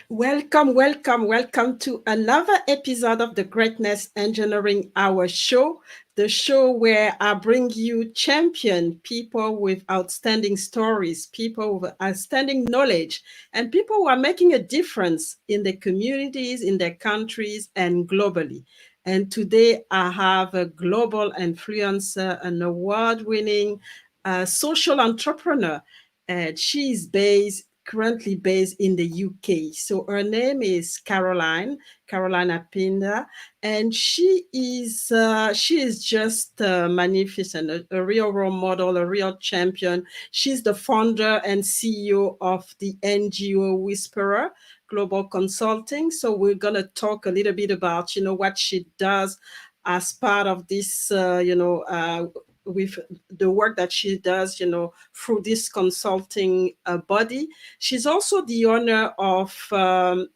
Welcome, welcome, welcome to another episode of the Greatness Engineering Hour show, the show where I bring you champion people with outstanding stories, people with outstanding knowledge, and people who are making a difference in their communities, in their countries, and globally. And today I have a global influencer, an award-winning social entrepreneur. And she is currently based in the UK. So her name is Carolyne Apinde, and she is just magnificent, a real role model, a real champion. She's the founder and CEO of the NGO Whisperer Global Consulting. So we're gonna talk a little bit about what she does as part of this with the work that she does, through this consulting body. She's also the owner of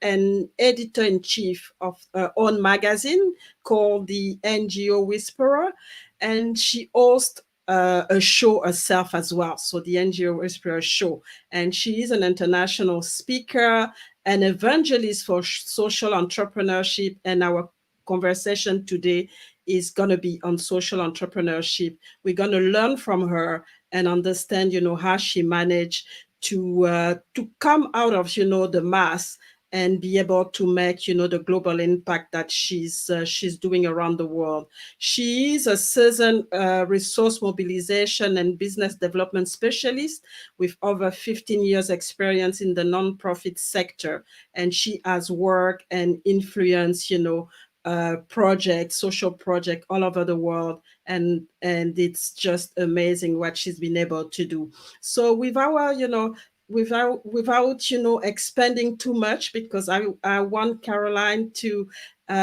an editor-in-chief of her own magazine called the NGO Whisperer, and she hosts a show herself as well, so the NGO Whisperer show. And she is an international speaker, an evangelist for social entrepreneurship, and our conversation today is going to be on social entrepreneurship. We're going to learn from her and understand, how she managed to come out of, the mass and be able to make, the global impact that she's doing around the world. She is a seasoned resource mobilization and business development specialist with over 15 years experience in the nonprofit sector. And she has worked and influenced, social project all over the world, and it's just amazing what she's been able to do. So without expanding too much, because I want Carolyne to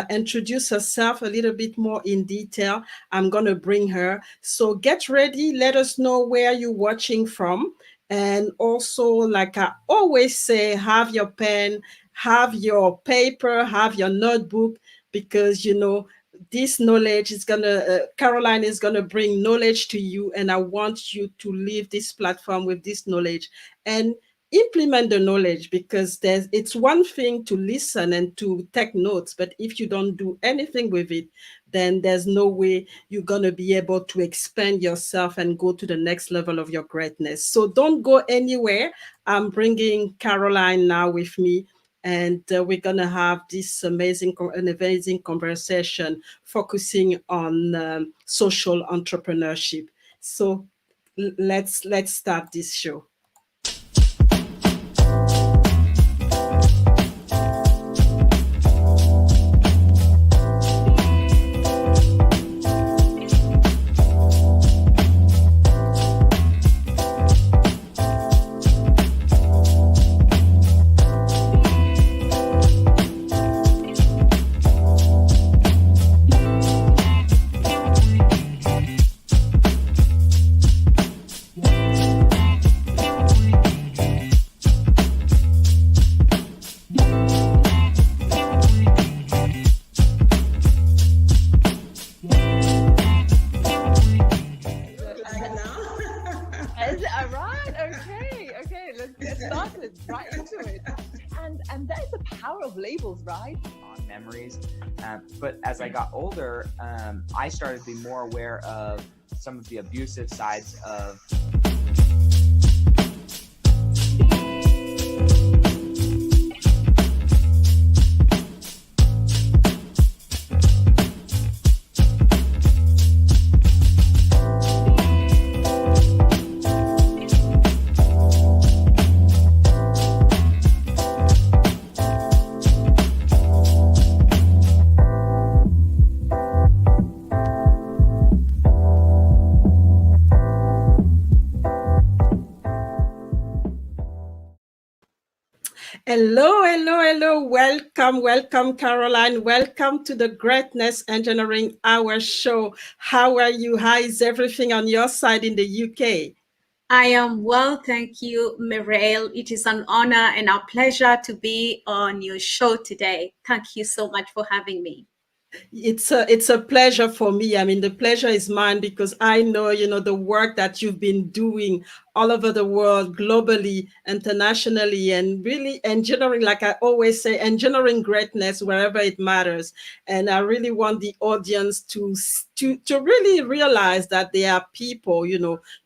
introduce herself a little bit more in detail. I'm going to bring her. So get ready. Let us know where you're watching from. And also, like I always say, have your pen, have your paper, have your notebook, because this knowledge is Carolyne is gonna bring knowledge to you, and I want you to leave this platform with this knowledge and implement the knowledge, because it's one thing to listen and to take notes, but if you don't do anything with it, then there's no way you're going to be able to expand yourself and go to the next level of your greatness. So don't go anywhere. I'm bringing Carolyne now with me, and we're going to have this amazing conversation focusing on social entrepreneurship. So let's start this show. Right? On memories. But as I got older, I started to be more aware of some of the abusive sides of Hello, hello, hello. Welcome, Carolyne. Welcome to the Greatness Engineering Hour show. How are you? How is everything on your side in the UK? I am well, thank you, Mireille. It is an honor and a pleasure to be on your show today. Thank you so much for having me. It's a pleasure for me. I mean, the pleasure is mine because I know, the work that you've been doing all over the world, globally, internationally, and really engineering, like I always say, engineering greatness wherever it matters. And I really want the audience to really realize that there are people,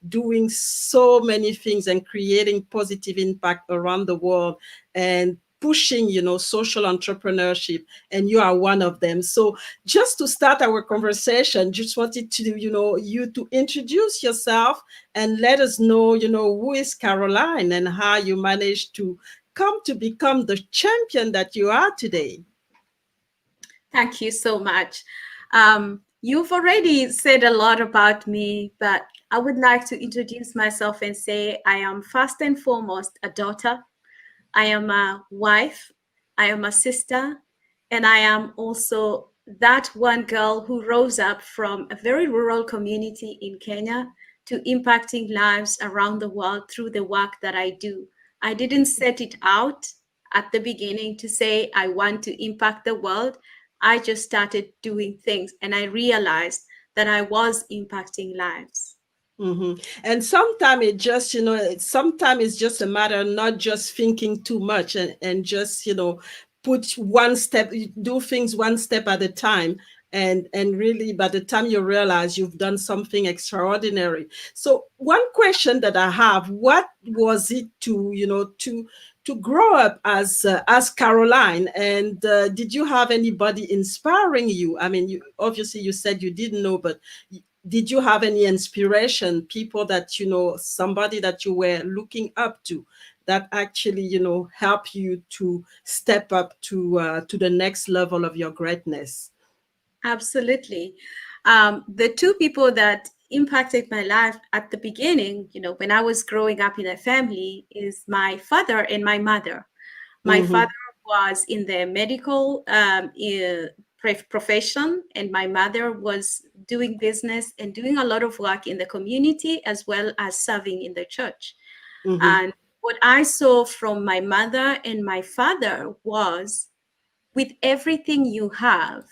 doing so many things and creating positive impact around the world and pushing, social entrepreneurship, and you are one of them. So just to start our conversation, just wanted to, you to introduce yourself and let us know, who is Carolyne and how you managed to come to become the champion that you are today. Thank you so much. You've already said a lot about me, but I would like to introduce myself and say I am first and foremost a daughter. I am a wife, I am a sister, and I am also that one girl who rose up from a very rural community in Kenya to impacting lives around the world through the work that I do. I didn't set it out at the beginning to say I want to impact the world. I just started doing things and I realized that I was impacting lives. And sometimes it just, sometimes it's just a matter of not just thinking too much and just, put one step, do things one step at a time. And really, by the time you realize you've done something extraordinary. So one question that I have, what was it to, to grow up as Carolyne? And did you have anybody inspiring you? I mean, obviously you said you didn't know, but did you have any inspiration, people that, somebody that you were looking up to that actually, help you to step up to the next level of your greatness? Absolutely. The two people that impacted my life at the beginning, when I was growing up in a family, is my father and my mother. My Mm-hmm. father was in the medical profession, and my mother was doing business and doing a lot of work in the community as well as serving in the church. Mm-hmm. And what I saw from my mother and my father was, with everything you have,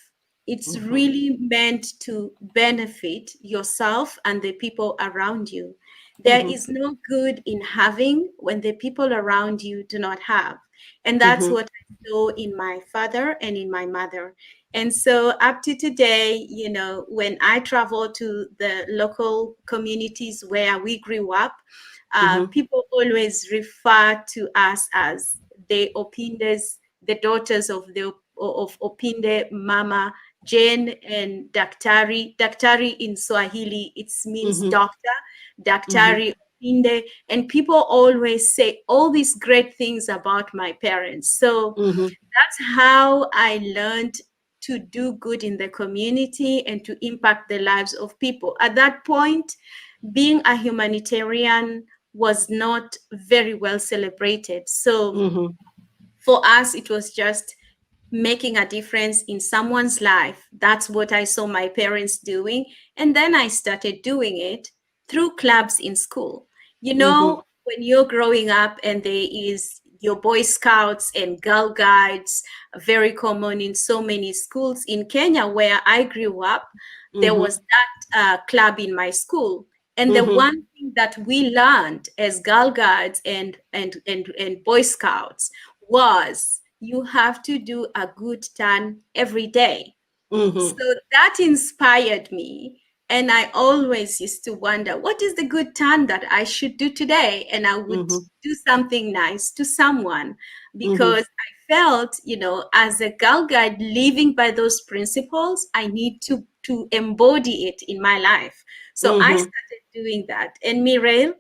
it's Mm-hmm. really meant to benefit yourself and the people around you. There Mm-hmm. is no good in having when the people around you do not have. And that's Mm-hmm. what I saw in my father and in my mother. And so, up to today, when I travel to the local communities where we grew up, Mm-hmm. people always refer to us as the Opindes, the daughters of Opinde, Mama Jane, and Daktari. Daktari in Swahili, it means Mm-hmm. doctor. Mm-hmm. Daktari Opinde, and people always say all these great things about my parents. So Mm-hmm. that's how I learned to do good in the community and to impact the lives of people. At that point, being a humanitarian was not very well celebrated. So Mm-hmm. for us, it was just making a difference in someone's life. That's what I saw my parents doing. And then I started doing it through clubs in school. Mm-hmm. When you're growing up and there is your Boy Scouts and Girl Guides, very common in so many schools in Kenya where I grew up, there Mm-hmm. was that club in my school. And the Mm-hmm. one thing that we learned as Girl Guides and Boy Scouts was you have to do a good turn every day. So Mm-hmm. that inspired me. And I always used to wonder, what is the good turn that I should do today? And I would Mm-hmm. do something nice to someone Mm-hmm. because I felt, as a girl guide living by those principles, I need to embody it in my life. So I Mm-hmm. started doing that. And Mireille,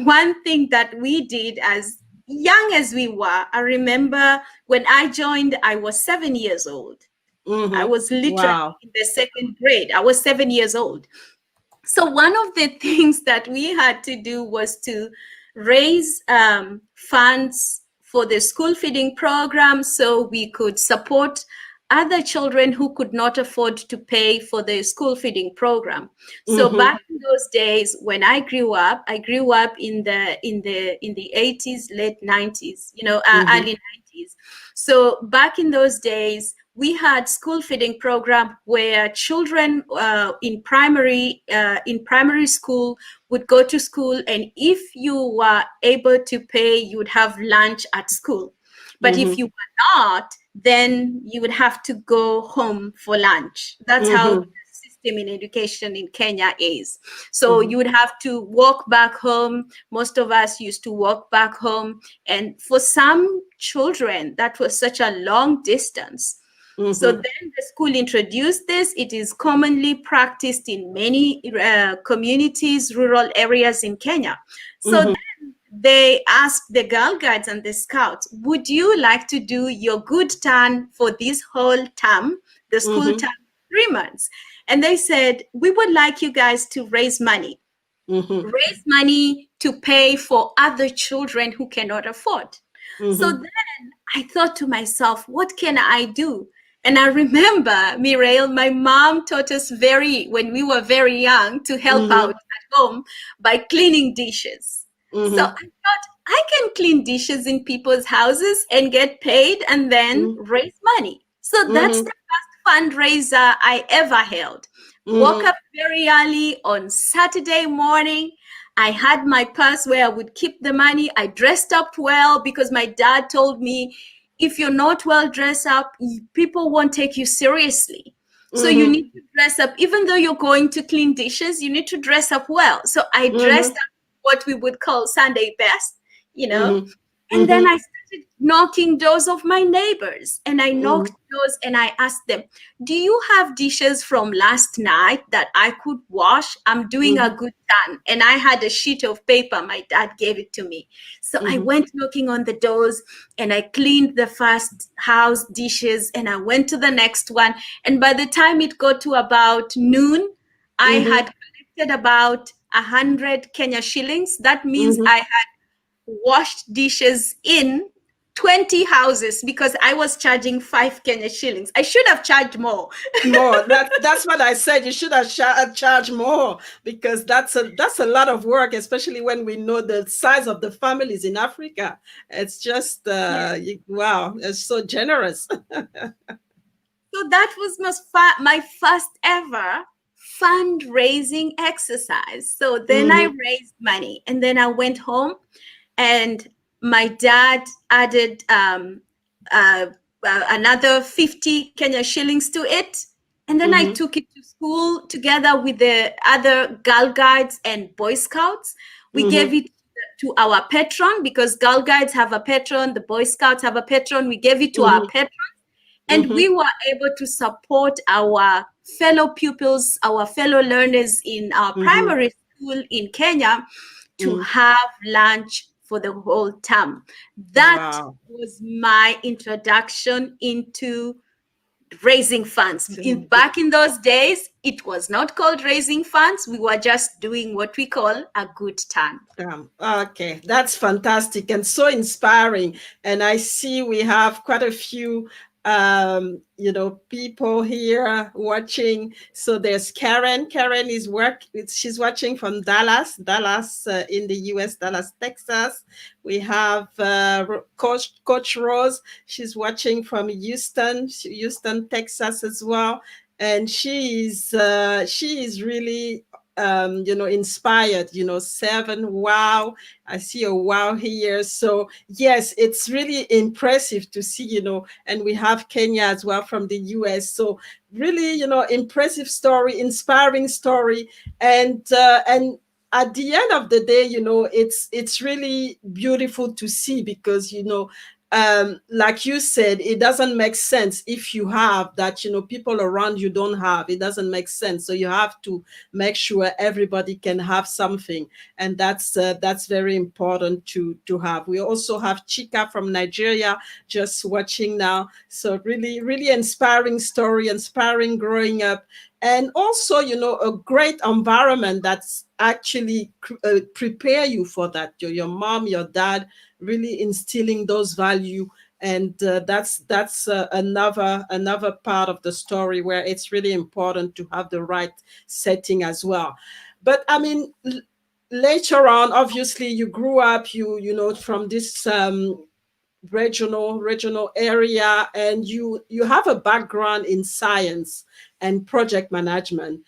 one thing that we did as young as we were, I remember when I joined, I was 7 years old. I Mm-hmm. was literally Wow. in the second grade. I was 7 years old. So one of the things that we had to do was to raise funds for the school feeding program so we could support other children who could not afford to pay for the school feeding program. So Mm-hmm. back in those days when I grew up in the 80s, late 90s, Mm-hmm. early 90s. So back in those days, we had school feeding program where children in primary school would go to school, and if you were able to pay, you would have lunch at school. But if you were not, then you would have to go home for lunch. That's how the system in education in Kenya is. So you would have to walk back home. Most of us used to walk back home. And for some children, that was such a long distance. So then the school introduced this. It is commonly practiced in many communities, rural areas in Kenya. So then they asked the Girl Guides and the Scouts, would you like to do your good turn for this whole term, the school term, 3 months? And they said, we would like you guys to raise money. Raise money to pay for other children who cannot afford. So then I thought to myself, what can I do? And I remember, Mirail, my mom taught us when we were very young, to help out at home by cleaning dishes. So I thought, I can clean dishes in people's houses and get paid and then raise money. So that's the first fundraiser I ever held. Woke up very early on Saturday morning. I had my purse where I would keep the money. I dressed up well because my dad told me, if you're not well dressed up, people won't take you seriously. So you need to dress up. Even though you're going to clean dishes, you need to dress up well. So I dressed up what we would call Sunday best, And then I started knocking doors of my neighbors. And I knocked doors and I asked them, do you have dishes from last night that I could wash? I'm doing a good turn. And I had a sheet of paper. My dad gave it to me. So I went knocking on the doors and I cleaned the first house dishes and I went to the next one. And by the time it got to about noon, I had collected about 100 Kenya shillings. That means I had washed dishes in 20 houses because I was charging 5 Kenya shillings. I should have charged more. That's what I said. You should have charged more, because that's a lot of work, especially when we know the size of the families in Africa. It's just wow, it's so generous. So that was my first ever fundraising exercise. So then I raised money and then I went home, and my dad added another 50 Kenya shillings to it. And then I took it to school together with the other Girl Guides and Boy Scouts. We gave it to our patron, because Girl Guides have a patron, the Boy Scouts have a patron. We gave it to our patron. And we were able to support our fellow pupils, our fellow learners in our primary school in Kenya to have lunch for the whole term. That was my introduction into raising funds. Back in those days, it was not called raising funds. We were just doing what we call a good turn. Okay, that's fantastic and so inspiring. And I see we have quite a few people here watching. So there's Karen. Karen she's watching from Dallas in the US, Dallas, Texas. We have Coach Rose. She's watching from Houston, Texas as well. And she is really inspired, 7. Wow. I see a wow here. So yes, it's really impressive to see, and we have Kenya as well from the US. So really, impressive story, inspiring story. And at the end of the day, it's really beautiful to see, because, like you said, it doesn't make sense if you have that, people around you don't have. It doesn't make sense. So you have to make sure everybody can have something, and that's very important to have. We also have Chika from Nigeria just watching now. So really, really inspiring story, inspiring growing up, and also, a great environment that's actually prepare you for that. Your mom, your dad, really instilling those value, and that's another part of the story where it's really important to have the right setting as well. But I mean, later on, obviously, you grew up, from this regional area, and you have a background in science and project management.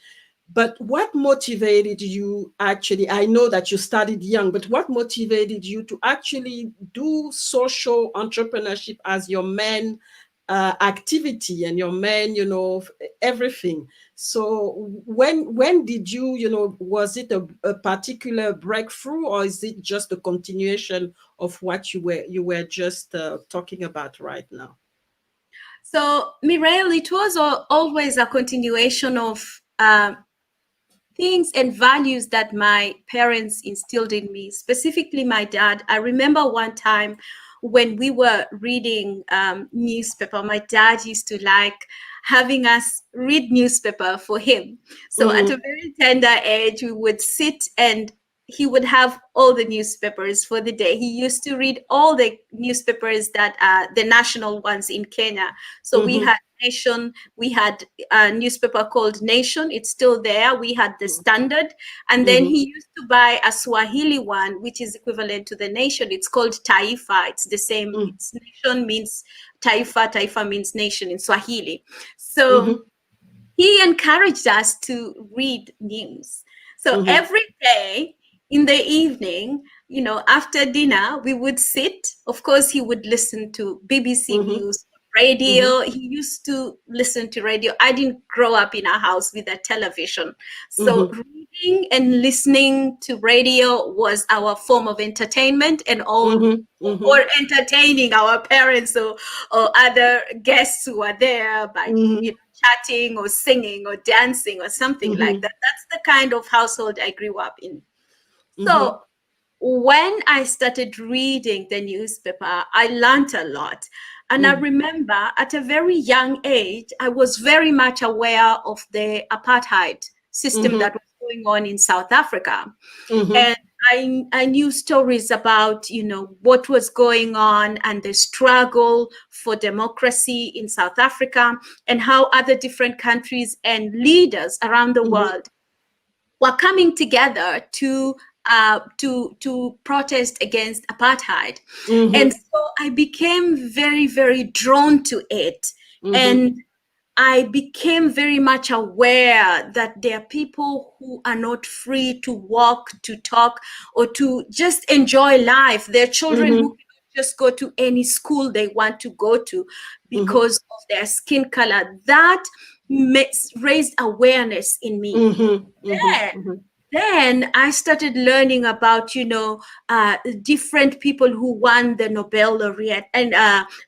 But what motivated you actually? I know that you started young, but what motivated you to actually do social entrepreneurship as your main activity and your main, everything? So when did you, was it a particular breakthrough, or is it just a continuation of what you were just talking about right now? So, Mireille, it was always a continuation of things and values that my parents instilled in me, specifically my dad. I remember one time when we were reading newspaper, my dad used to like having us read newspaper for him. So at a very tender age, we would sit and he would have all the newspapers for the day. He used to read all the newspapers that are the national ones in Kenya. So we had Nation, we had a newspaper called Nation, it's still there. We had the Standard, and then he used to buy a Swahili one, which is equivalent to the Nation. It's called Taifa. It's the same. It's Nation means Taifa, Taifa means nation in Swahili. So he encouraged us to read news. So every day in the evening, after dinner, we would sit. Of course, he would listen to BBC News, radio. He used to listen to radio. I didn't grow up in a house with a television. So reading and listening to radio was our form of entertainment, and or entertaining our parents or other guests who are there by chatting or singing or dancing or something like that. That's the kind of household I grew up in. So when I started reading the newspaper, I learned a lot. And I remember at a very young age, I was very much aware of the apartheid system that was going on in South Africa. And I knew stories about, what was going on and the struggle for democracy in South Africa, and how other different countries and leaders around the world were coming together to protest against apartheid. And so I became very, very drawn to it. And I became very much aware that there are people who are not free to walk, to talk, or to just enjoy life. There are children who cannot just go to any school they want to go to because of their skin color. That raised awareness in me. Then I started learning about, different people who won the Nobel laureate and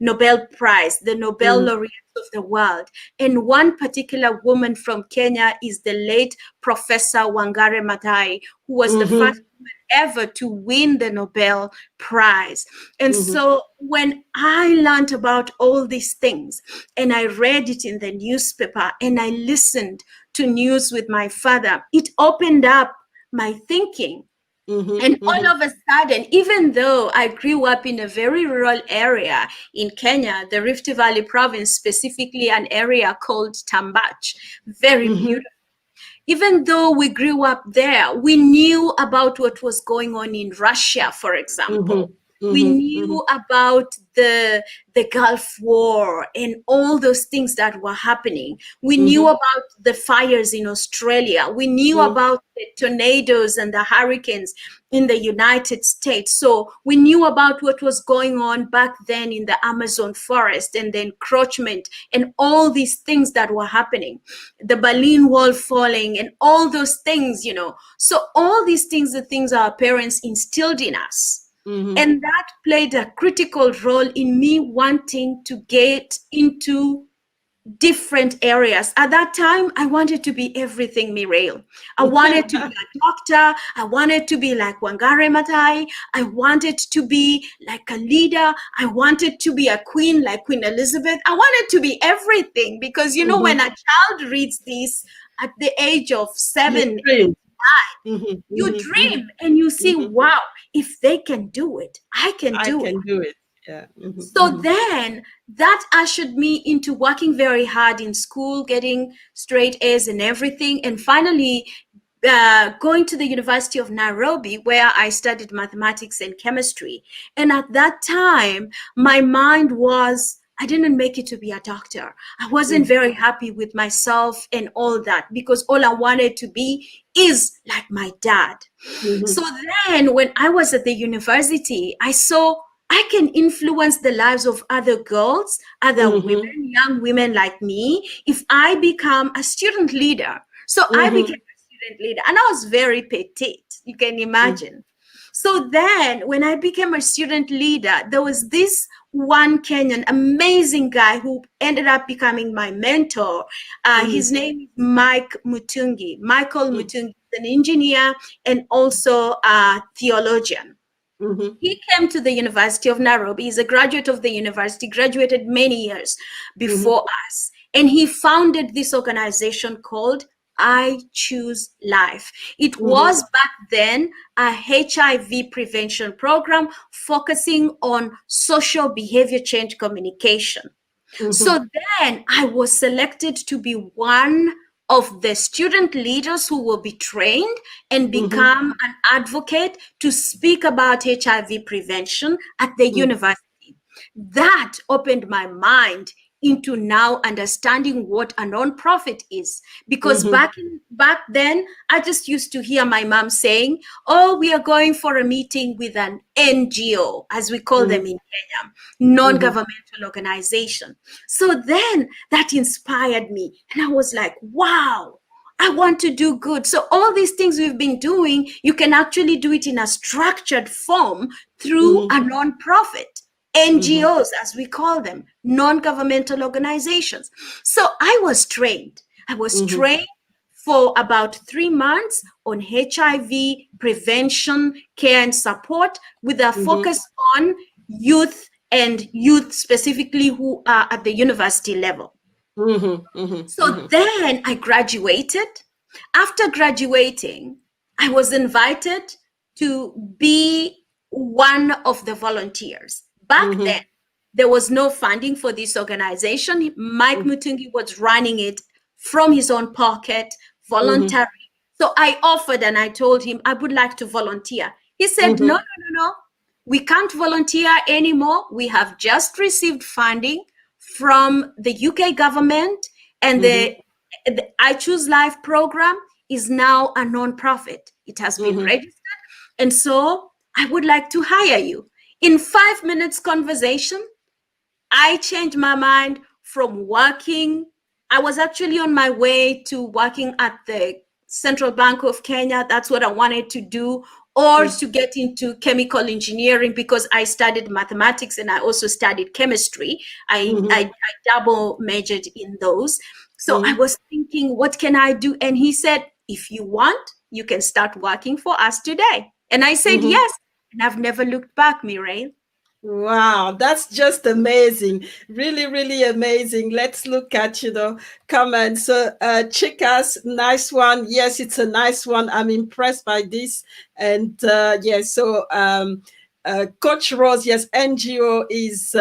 Nobel Prize, the Nobel laureates of the world. And one particular woman from Kenya is the late Professor Wangari Maathai, who was the first woman ever to win the Nobel Prize. And so when I learned about all these things, and I read it in the newspaper, and I listened to news with my father, it opened up my thinking. And all of a sudden, even though I grew up in a very rural area in Kenya, the Rift Valley province, specifically an area called Tambach, very beautiful. Even though we grew up there, we knew about what was going on in Russia, for example. We knew about the Gulf War and all those things that were happening. We knew about the fires in Australia. We knew about the tornadoes and the hurricanes in the United States. So we knew about what was going on back then in the Amazon forest, and the encroachment and all these things that were happening, the Berlin Wall falling and all those things, So all these things, the things our parents instilled in us. And that played a critical role in me wanting to get into different areas. At that time, I wanted to be everything, Mireille. I wanted to be a doctor. I wanted to be like Wangari Maathai. I wanted to be like a leader. I wanted to be a queen like Queen Elizabeth. I wanted to be everything because, when a child reads this at the age of 7, 8, 9, you dream and you see, wow, if they can do it, I can do it. Yeah. So then that ushered me into working very hard in school, getting straight A's and everything. And finally going to the University of Nairobi, where I studied mathematics and chemistry. And at that time, my mind was, I didn't make it to be a doctor. I wasn't very happy with myself and all that, because all I wanted to be is like my dad. So then when I was at the university, I saw I can influence the lives of other girls, other women, young women like me, if I become a student leader. So I became a student leader, and I was very petite, you can imagine. So then when I became a student leader, there was this one Kenyan amazing guy who ended up becoming my mentor. His name is Michael Mutungi, an engineer and also a theologian. He came to the University of Nairobi. He's a graduate of the university, graduated many years before us. And he founded this organization called I Choose Life. It was back then a HIV prevention program focusing on social behavior change communication. So then I was selected to be one of the student leaders who will be trained and become an advocate to speak about HIV prevention at the university. That opened my mind into now understanding what a nonprofit is, because back then I just used to hear my mom saying, oh, we are going for a meeting with an NGO, as we call them in Kenya, non-governmental organization. So then that inspired me, and I was like, wow, I want to do good. So all these things we've been doing, you can actually do it in a structured form through a nonprofit. NGOs, as we call them, non-governmental organizations. So I was trained. I was trained for about 3 months on HIV prevention, care, and support, with a focus on youth, and youth specifically who are at the university level. So then I graduated. After graduating, I was invited to be one of the volunteers. Back then, there was no funding for this organization. Mike Mutungi was running it from his own pocket, voluntary. So I offered and I told him I would like to volunteer. He said, no, we can't volunteer anymore. We have just received funding from the UK government, and the I Choose Life program is now a nonprofit. It has been registered. And so I would like to hire you. In 5 minutes conversation, I changed my mind from working. I was actually on my way to working at the Central Bank of Kenya. That's what I wanted to do, or to get into chemical engineering, because I studied mathematics and I also studied chemistry. I double majored in those. So I was thinking, what can I do? And he said, if you want, you can start working for us today. And I said, yes. And I've never looked back, Mireille. Wow, that's just amazing. Really, really amazing. Let's look at, comments. So, Chicas, nice one. Yes, it's a nice one. I'm impressed by this. And so Coach Rose, yes, NGO is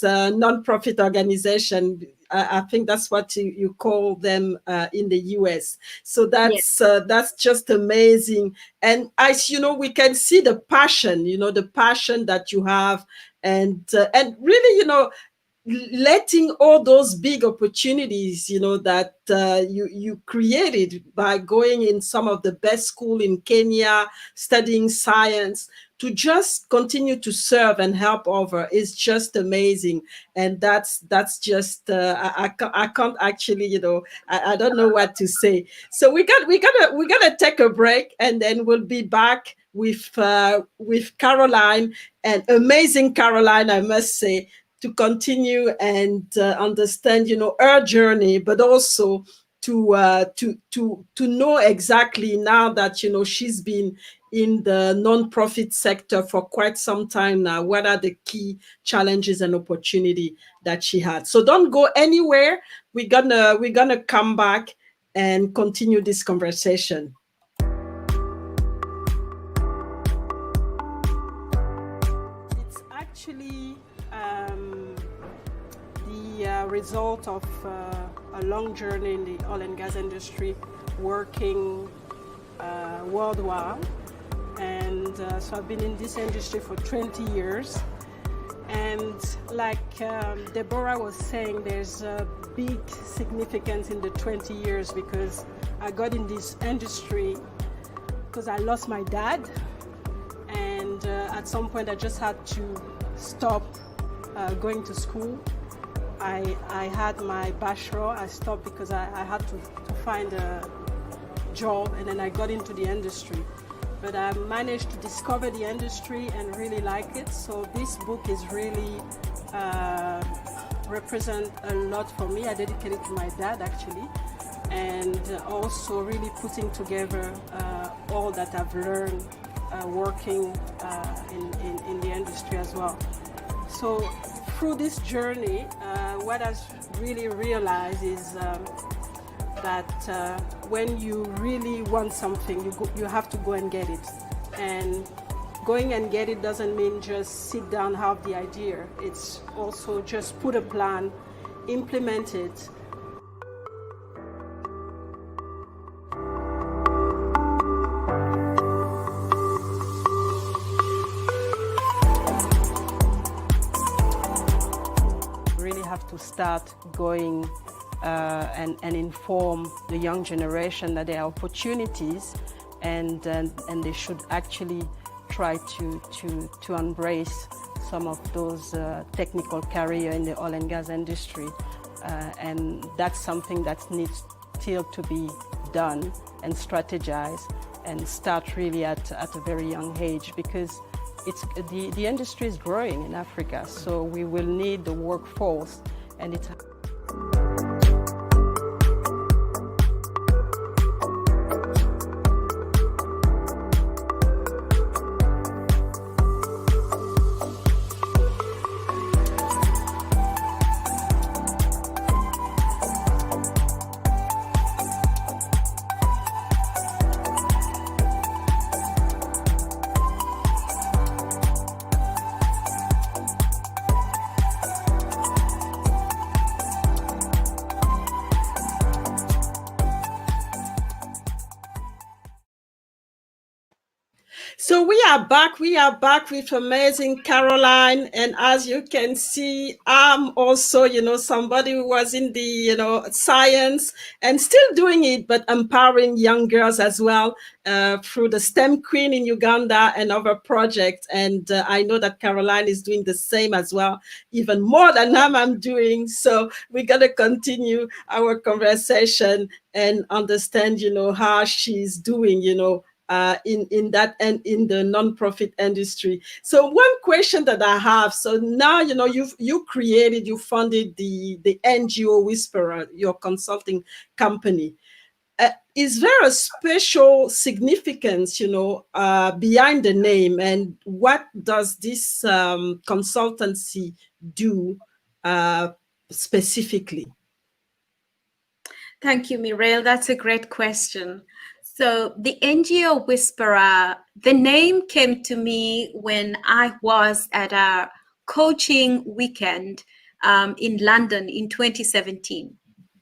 a non-profit organization. I think that's what you call them in the US. So that's just amazing. And as you know, we can see the passion, the passion that you have, and really, letting all those big opportunities, that you created by going in some of the best school in Kenya, studying science, to just continue to serve and help over is just amazing. And that's just I can't actually, I don't know what to say. So we're gonna take a break, and then we'll be back with Carolyne, and amazing Carolyne, I must say, to continue and understand, her journey, but also to know exactly, now that she's been in the nonprofit sector for quite some time now, what are the key challenges and opportunity that she had. So don't go anywhere. We're gonna come back and continue this conversation. It's actually the result of a long journey in the oil and gas industry, working worldwide. And so I've been in this industry for 20 years. And like Deborah was saying, there's a big significance in the 20 years because I got in this industry because I lost my dad. And at some point I just had to stop going to school. I had my bachelor, I stopped because I had to find a job, and then I got into the industry. But I managed to discover the industry and really like it. So this book is really represent a lot for me. I dedicated it to my dad actually, and also really putting together all that I've learned working in the industry as well. So through this journey, what I've really realized is that when you really want something, you have to go and get it. And going and get it doesn't mean just sit down, have the idea. It's also just put a plan, implement it. Really have to start going and inform the young generation that there are opportunities, and they should actually try to embrace some of those technical career in the oil and gas industry, and that's something that needs still to be done and strategized and start really at a very young age, because it's the industry is growing in Africa, so we will need the workforce, and it's So we are back with amazing Carolyne. And as you can see, I'm also, somebody who was in the, science and still doing it, but empowering young girls as well through the STEM Queen in Uganda and other projects. And I know that Carolyne is doing the same as well, even more than I'm doing. So we're going to continue our conversation and understand, how she's doing, in that and in the nonprofit industry. So one question that I have, so now you funded the NGO Whisperer, your consulting company. Is there a special significance, behind the name, and what does this consultancy do specifically? Thank you, Mireille. That's a great question. So the NGO Whisperer, the name came to me when I was at a coaching weekend in London in 2017.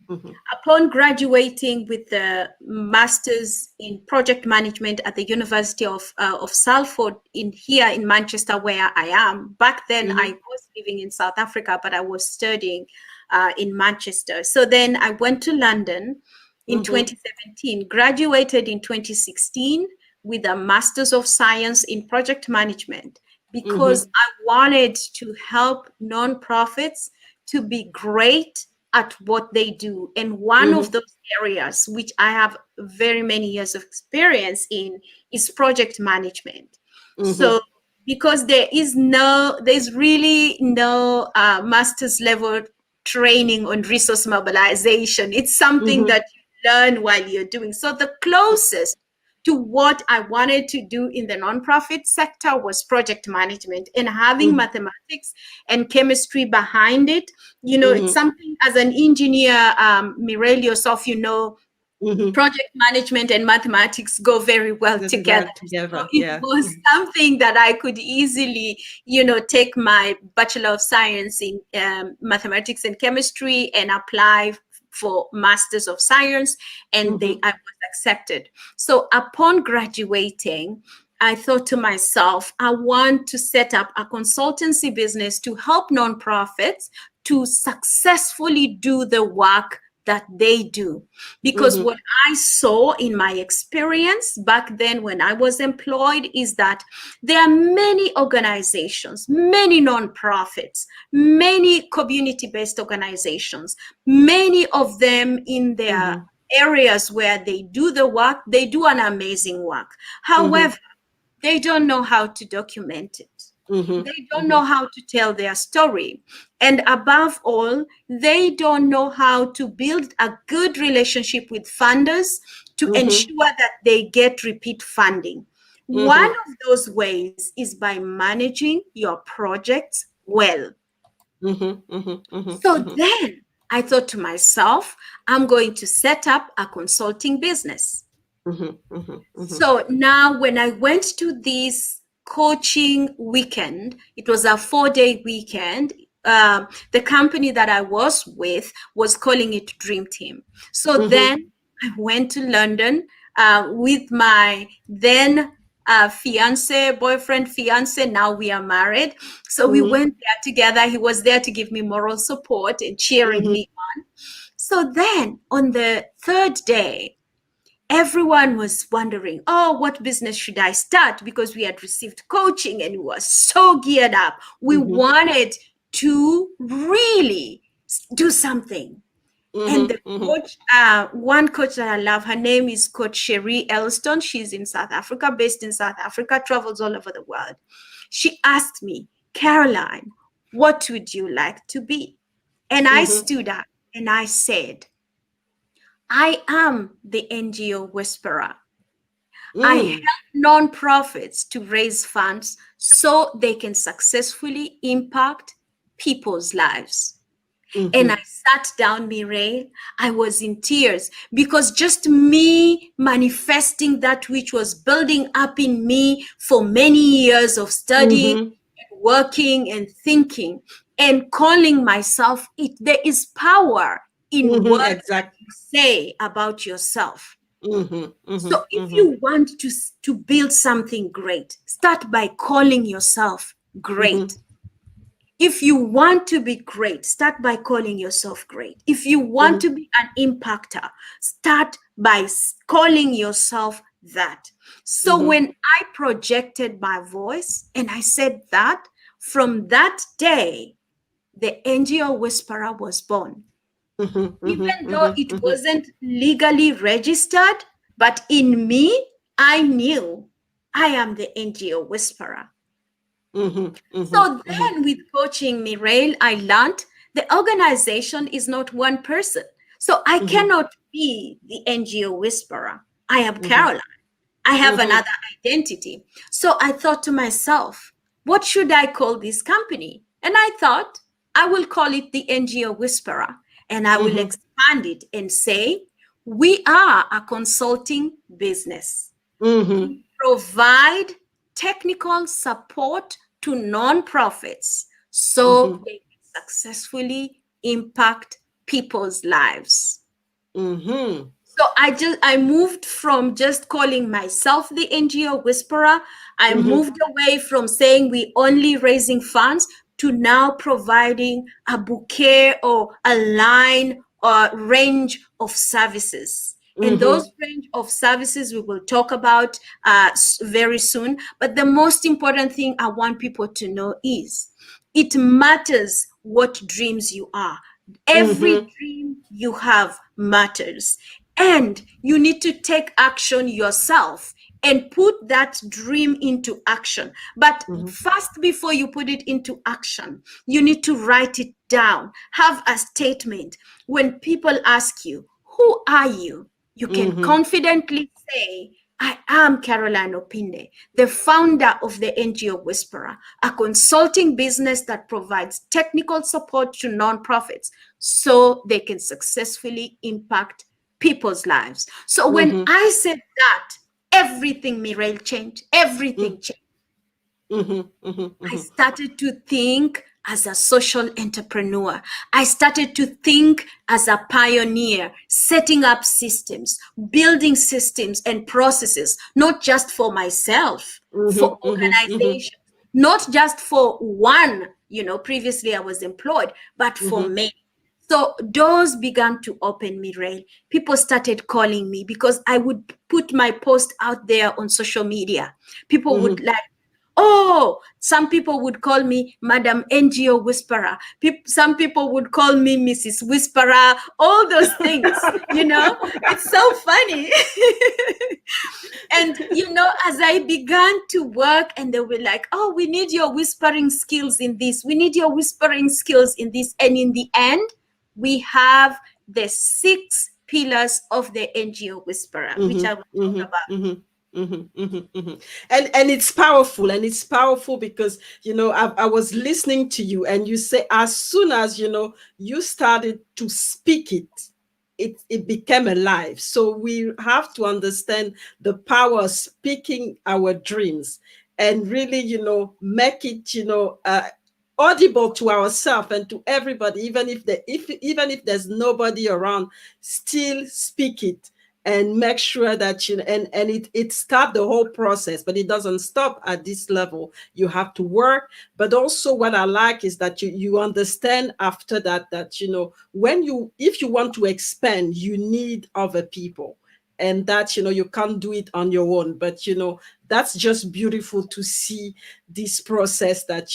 Mm-hmm. Upon graduating with the Masters in Project Management at the University of Salford here in Manchester, where I am. Back then, I was living in South Africa, but I was studying in Manchester. So then I went to London in 2017, graduated in 2016 with a Master's of Science in Project Management, because I wanted to help nonprofits to be great at what they do. And one of those areas, which I have very many years of experience in, is project management. So because there's really no master's level training on resource mobilization. It's something that you learn while you're doing. So the closest to what I wanted to do in the nonprofit sector was project management, and having mathematics and chemistry behind it. It's something, as an engineer, Mireille, yourself, project management and mathematics go very well together. So it was something that I could easily, take my Bachelor of Science in mathematics and chemistry and apply for Masters of Science, and I was accepted. So upon graduating, I thought to myself, I want to set up a consultancy business to help nonprofits to successfully do the work that they do. Because what I saw in my experience back then when I was employed is that there are many organizations, many nonprofits, many community-based organizations, many of them in their areas where they do the work, they do an amazing work. However, they don't know how to document it. They don't know how to tell their story. And above all, they don't know how to build a good relationship with funders to ensure that they get repeat funding. One of those ways is by managing your projects well. So then I thought to myself, I'm going to set up a consulting business. So now when I went to this coaching weekend, it was a 4-day weekend. The company that I was with was calling it Dream Team. So then I went to London with my then boyfriend, fiance. Now we are married. So we went there together. He was there to give me moral support and cheering me on. So then on the 3rd day, everyone was wondering, oh, what business should I start? Because we had received coaching and we were so geared up. We wanted to really do something. And the coach, one coach that I love, her name is Coach Sherry Elston. She's in South Africa, based in South Africa, travels all over the world. She asked me, Caroline, what would you like to be? And I stood up and I said, I am the NGO Whisperer. I help nonprofits to raise funds so they can successfully impact people's lives. And I sat down, Mireille. I was in tears because just me manifesting that which was building up in me for many years of studying, and working and thinking and calling myself it. There is power in what you say about yourself. So if you want to build something great, start by calling yourself great. If you want to be great, start by calling yourself great. If you want to be an impactor, start by calling yourself that. So when I projected my voice and I said that, from that day, the NGO Whisperer was born. Even though it wasn't legally registered, but in me, I knew I am the NGO Whisperer. So then with coaching Mireille, I learned the organization is not one person. So I cannot be the NGO Whisperer. I am Caroline. I have another identity. So I thought to myself, what should I call this company? And I thought I will call it the NGO Whisperer. And I will expand it and say, we are a consulting business. We provide technical support to nonprofits so they can successfully impact people's lives. So I moved from just calling myself the NGO Whisperer. I moved away from saying we only raising funds to now providing a bouquet or a line or range of services. And those range of services we will talk about very soon. But the most important thing I want people to know is it matters what dreams you are. Every dream you have matters. And you need to take action yourself and put that dream into action. But first, before you put it into action, you need to write it down. Have a statement. When people ask you, who are you? You can confidently say, I am Carolyne Opinde, the founder of the NGO Whisperer, a consulting business that provides technical support to nonprofits so they can successfully impact people's lives. So when I said that, everything, Mireille, changed. Everything changed. I started to think as a social entrepreneur. I started to think as a pioneer, setting up systems, building systems and processes, not just for myself, for organization, not just for one, previously I was employed, but for many. So doors began to open, Mireille. People started calling me because I would put my post out there on social media. People would like, oh, some people would call me Madam NGO Whisperer. Some people would call me Mrs. Whisperer, all those things, it's so funny. And, as I began to work and they were like, oh, we need your whispering skills in this. We need your whispering skills in this. And in the end, we have the 6 pillars of the NGO Whisperer, which I will talk about. And it's powerful because I was listening to you and you say as soon as you started to speak it became alive. So we have to understand the power of speaking our dreams and really make it audible to ourselves and to everybody, even if there's nobody around, still speak it and make sure that it start the whole process, but it doesn't stop at this level. You have to work, but also what I like is that you understand after that if you want to expand, you need other people, and that you can't do it on your own. But that's just beautiful to see this process that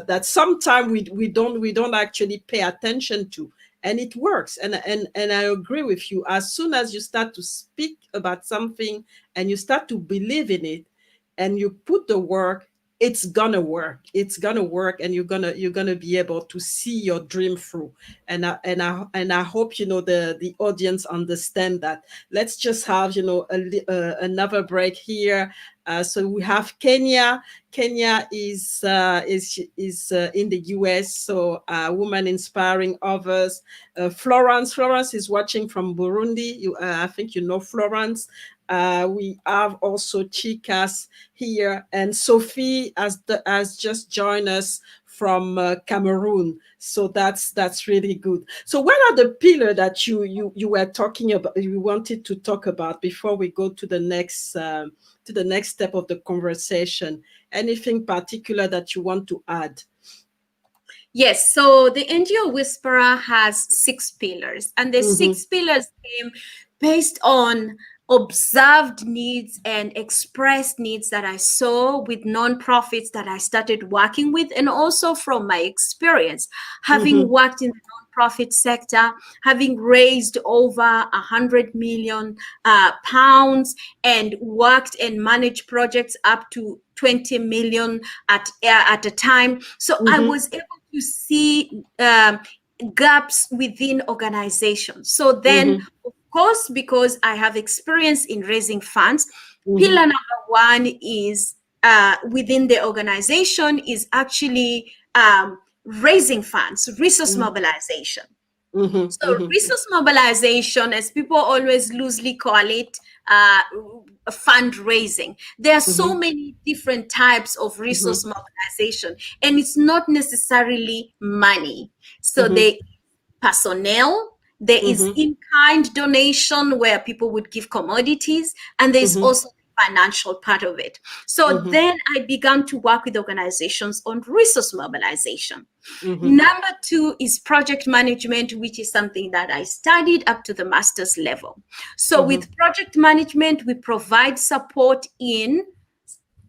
that sometimes we don't actually pay attention to, and it works. And I agree with you. As soon as you start to speak about something and you start to believe in it and you put the work, it's gonna work. And you're gonna be able to see your dream through. And I hope the audience understand that. Let's just have another break here. So we have Kenya. Kenya is in the US. So woman inspiring others. Florence is watching from Burundi. I think Florence. We have also Chikas here, and Sophie has just joined us from Cameroon. So that's really good. So what are the pillars that you were talking about, you wanted to talk about before we go to the next step of the conversation? Anything particular that you want to add? Yes, so the NGO Whisperer has 6 pillars, and the 6 pillars came based on observed needs and expressed needs that I saw with nonprofits that I started working with, and also from my experience, having worked in the nonprofit sector, having raised over 100 million pounds and worked and managed projects up to 20 million at a time. So I was able to see gaps within organizations. So then, of course, because I have experience in raising funds, pillar number 1 is within the organization is actually raising funds, resource mobilization. So resource mobilization, as people always loosely call it, fundraising. There are so many different types of resource mobilization, and it's not necessarily money. So there is personnel, there is in-kind donation where people would give commodities, and there's also financial part of it. So then I began to work with organizations on resource mobilization. Number 2 is project management, which is something that I studied up to the master's level. So with project management, we provide support in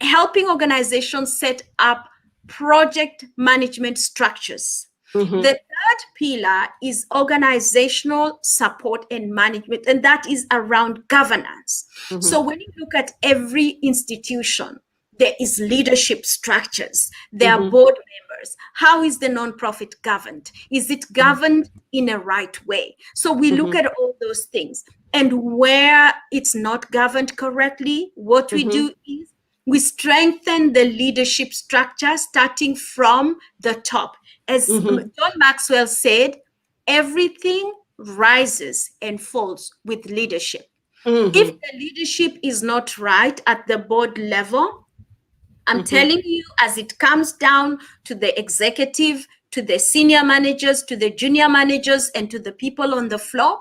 helping organizations set up project management structures. The 3rd pillar is organizational support and management, and that is around governance. So when you look at every institution, there is leadership structures, there are board members. How is the nonprofit governed? Is it governed in a right way? So we look at all those things. And where it's not governed correctly, what we do is we strengthen the leadership structure starting from the top. As John Maxwell said, everything rises and falls with leadership. If the leadership is not right at the board level, I'm telling you, as it comes down to the executive, to the senior managers, to the junior managers, and to the people on the floor,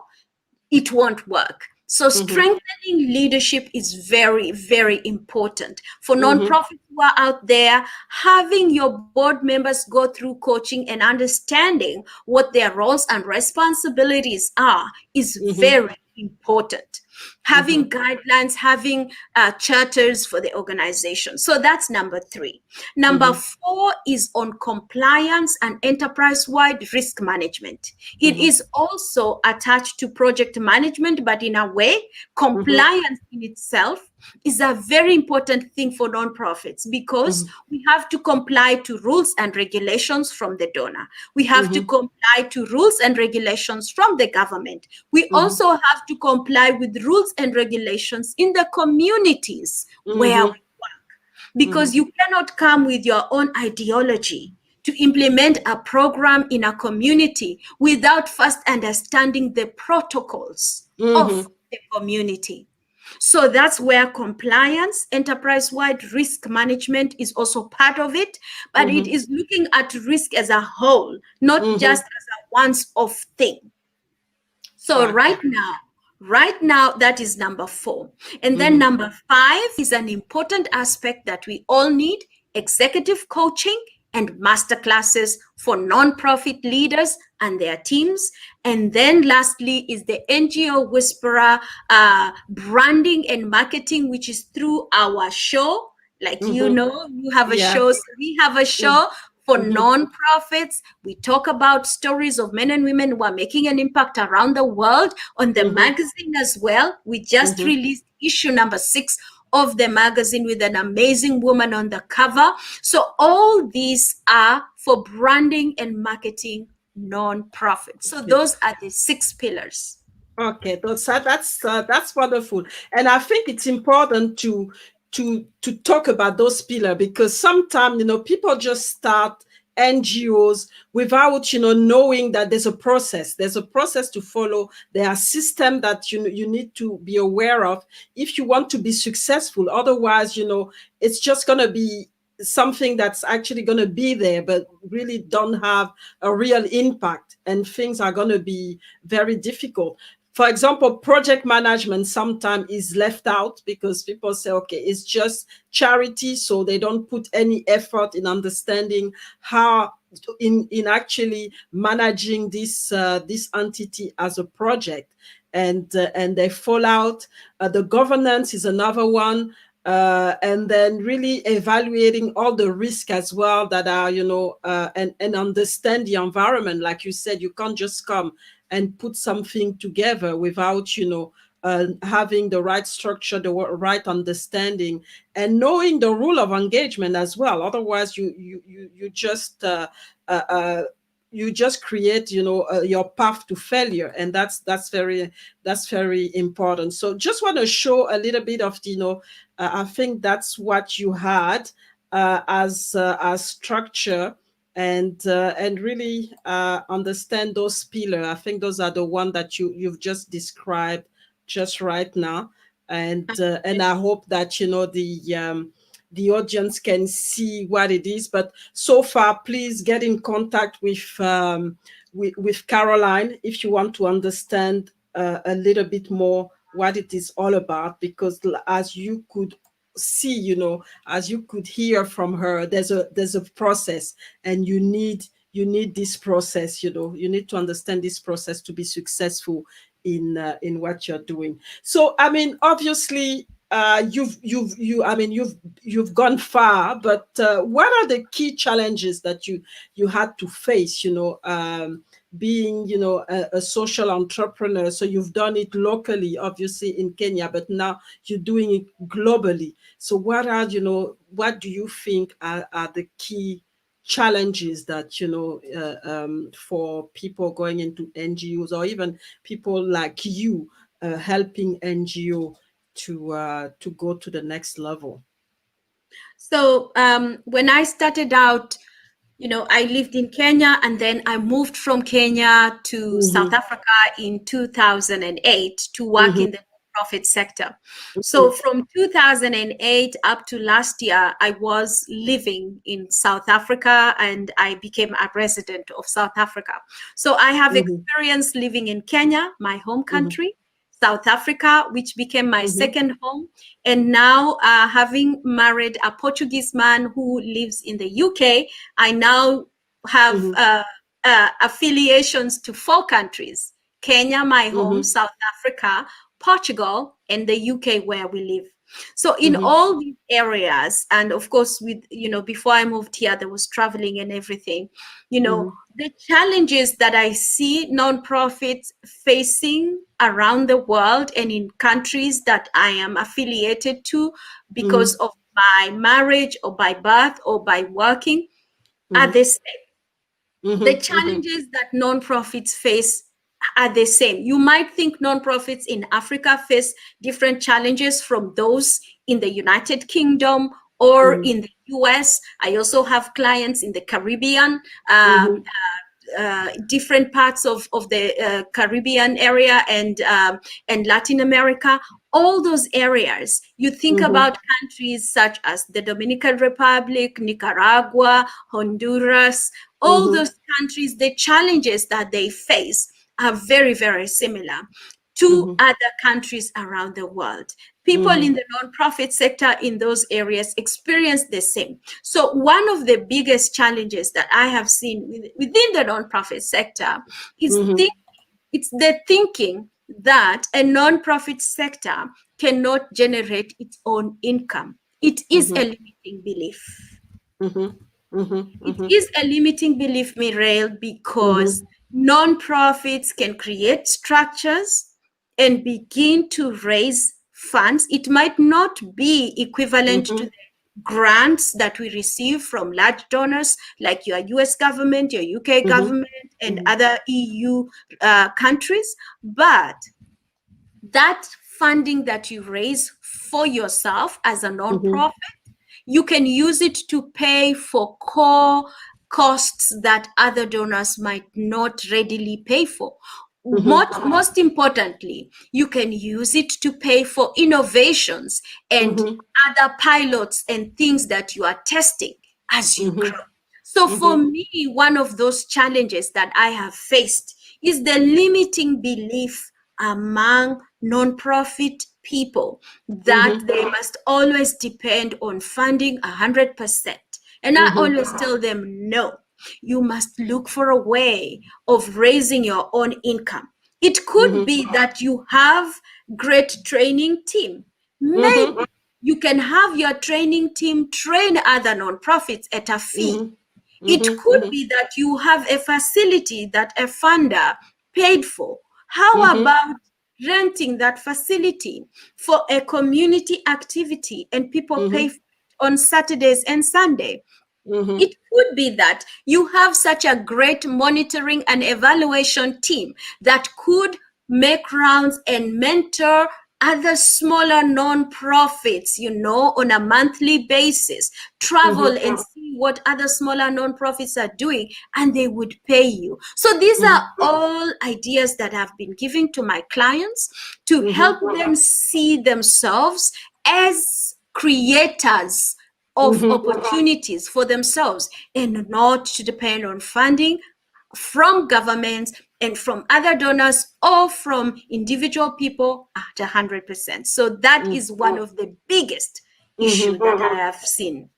it won't work. So strengthening leadership is very, very important. For nonprofits who are out there, having your board members go through coaching and understanding what their roles and responsibilities are is very important. Having guidelines, having charters for the organization. So that's number 3. Number 4 is on compliance and enterprise-wide risk management. It is also attached to project management, but in a way, compliance in itself is a very important thing for nonprofits, because we have to comply to rules and regulations from the donor. We have to comply to rules and regulations from the government. We also have to comply with rules and regulations in the communities where we work, because you cannot come with your own ideology to implement a program in a community without first understanding the protocols of the community. So that's where compliance, enterprise-wide risk management is also part of it, but it is looking at risk as a whole, not just as a once-off thing. So right now, that is number 4. And then number 5 is an important aspect that we all need: executive coaching and masterclasses for nonprofit leaders and their teams. And then lastly is the NGO Whisperer branding and marketing, which is through our show. Like, you know, you have a show, so we have a show for nonprofits. We talk about stories of men and women who are making an impact around the world on the magazine as well. We just released issue number 6 of the magazine with an amazing woman on the cover. So all these are for branding and marketing nonprofits. So those are the 6 pillars. Okay, that's wonderful, and I think it's important to talk about those pillars, because sometimes, you know, people just start NGOs without, you know, knowing that there's a process to follow. There are systems that you need to be aware of if you want to be successful. Otherwise, you know, it's just going to be something that's actually going to be there but really don't have a real impact, and things are going to be very difficult. For example, project management sometimes is left out because people say, okay, it's just charity, so they don't put any effort in understanding how in actually managing this entity as a project, and they fall out. The governance is another one. And then really evaluating all the risk as well that are, you know, and understand the environment. Like you said, you can't just come and put something together without, you know, having the right structure, the right understanding, and knowing the rule of engagement as well. Otherwise, you just create, you know, your path to failure, and that's very important. So just want to show a little bit of, you know, I think that's what you had as structure, and really understand those pillars. I think those are the one that you've just described just right now, and I hope that, you know, the audience can see what it is. But so far, please get in contact with Carolyne if you want to understand a little bit more what it is all about, because as you could see, you know, as you could hear from her, there's a process, and you need this process. You know, you need to understand this process to be successful in what you're doing. So I mean, obviously you've gone far, but what are the key challenges that you had to face, you know, being, you know, a social entrepreneur? So you've done it locally, obviously in Kenya, but now you're doing it globally. So what do you think are the key challenges that, you know, for people going into NGOs, or even people like you helping NGO to go to the next level? So when I started out, you know, I lived in Kenya, and then I moved from Kenya to South Africa in 2008 to work in the non-profit sector. So from 2008 up to last year, I was living in South Africa, and I became a resident of South Africa. So I have experience living in Kenya, my home country, South Africa, which became my second home, and now having married a Portuguese man who lives in the UK, I now have affiliations to 4 countries: Kenya, my home, South Africa, Portugal, and the UK, where we live. So in all these areas, and of course, with, before I moved here, there was traveling and everything, the challenges that I see nonprofits facing around the world and in countries that I am affiliated to because of my marriage or by birth or by working are the same. The challenges that nonprofits face are the same. You might think nonprofits in Africa face different challenges from those in the United Kingdom or in the US. I also have clients in the Caribbean, different parts of the Caribbean area and Latin America. All those areas, you think about countries such as the Dominican Republic, Nicaragua, Honduras, all those countries, the challenges that they face are very, very similar to other countries around the world. People in the nonprofit sector in those areas experience the same. So one of the biggest challenges that I have seen within the nonprofit sector is it's the thinking that a nonprofit sector cannot generate its own income. It is a limiting belief. It is a limiting belief, Mireille, because nonprofits can create structures and begin to raise funds. It might not be equivalent to the grants that we receive from large donors like your US government, your UK government, and other EU countries, but that funding that you raise for yourself as a nonprofit, you can use it to pay for core costs that other donors might not readily pay for. Most importantly, you can use it to pay for innovations and other pilots and things that you are testing as you grow. So for me, one of those challenges that I have faced is the limiting belief among nonprofit people that they must always depend on funding 100%. And I always tell them, no, you must look for a way of raising your own income. It could be that you have great training team. Maybe you can have your training team train other nonprofits at a fee. It could be that you have a facility that a funder paid for. How about renting that facility for a community activity and people pay on Saturdays and Sunday? It could be that you have such a great monitoring and evaluation team that could make rounds and mentor other smaller nonprofits, on a monthly basis, travel and see what other smaller nonprofits are doing, and they would pay you. So these are all ideas that have been given to my clients to help them see themselves as creators of opportunities for themselves and not to depend on funding from governments and from other donors or from individual people at 100%. So that is one of the biggest issues that I have seen.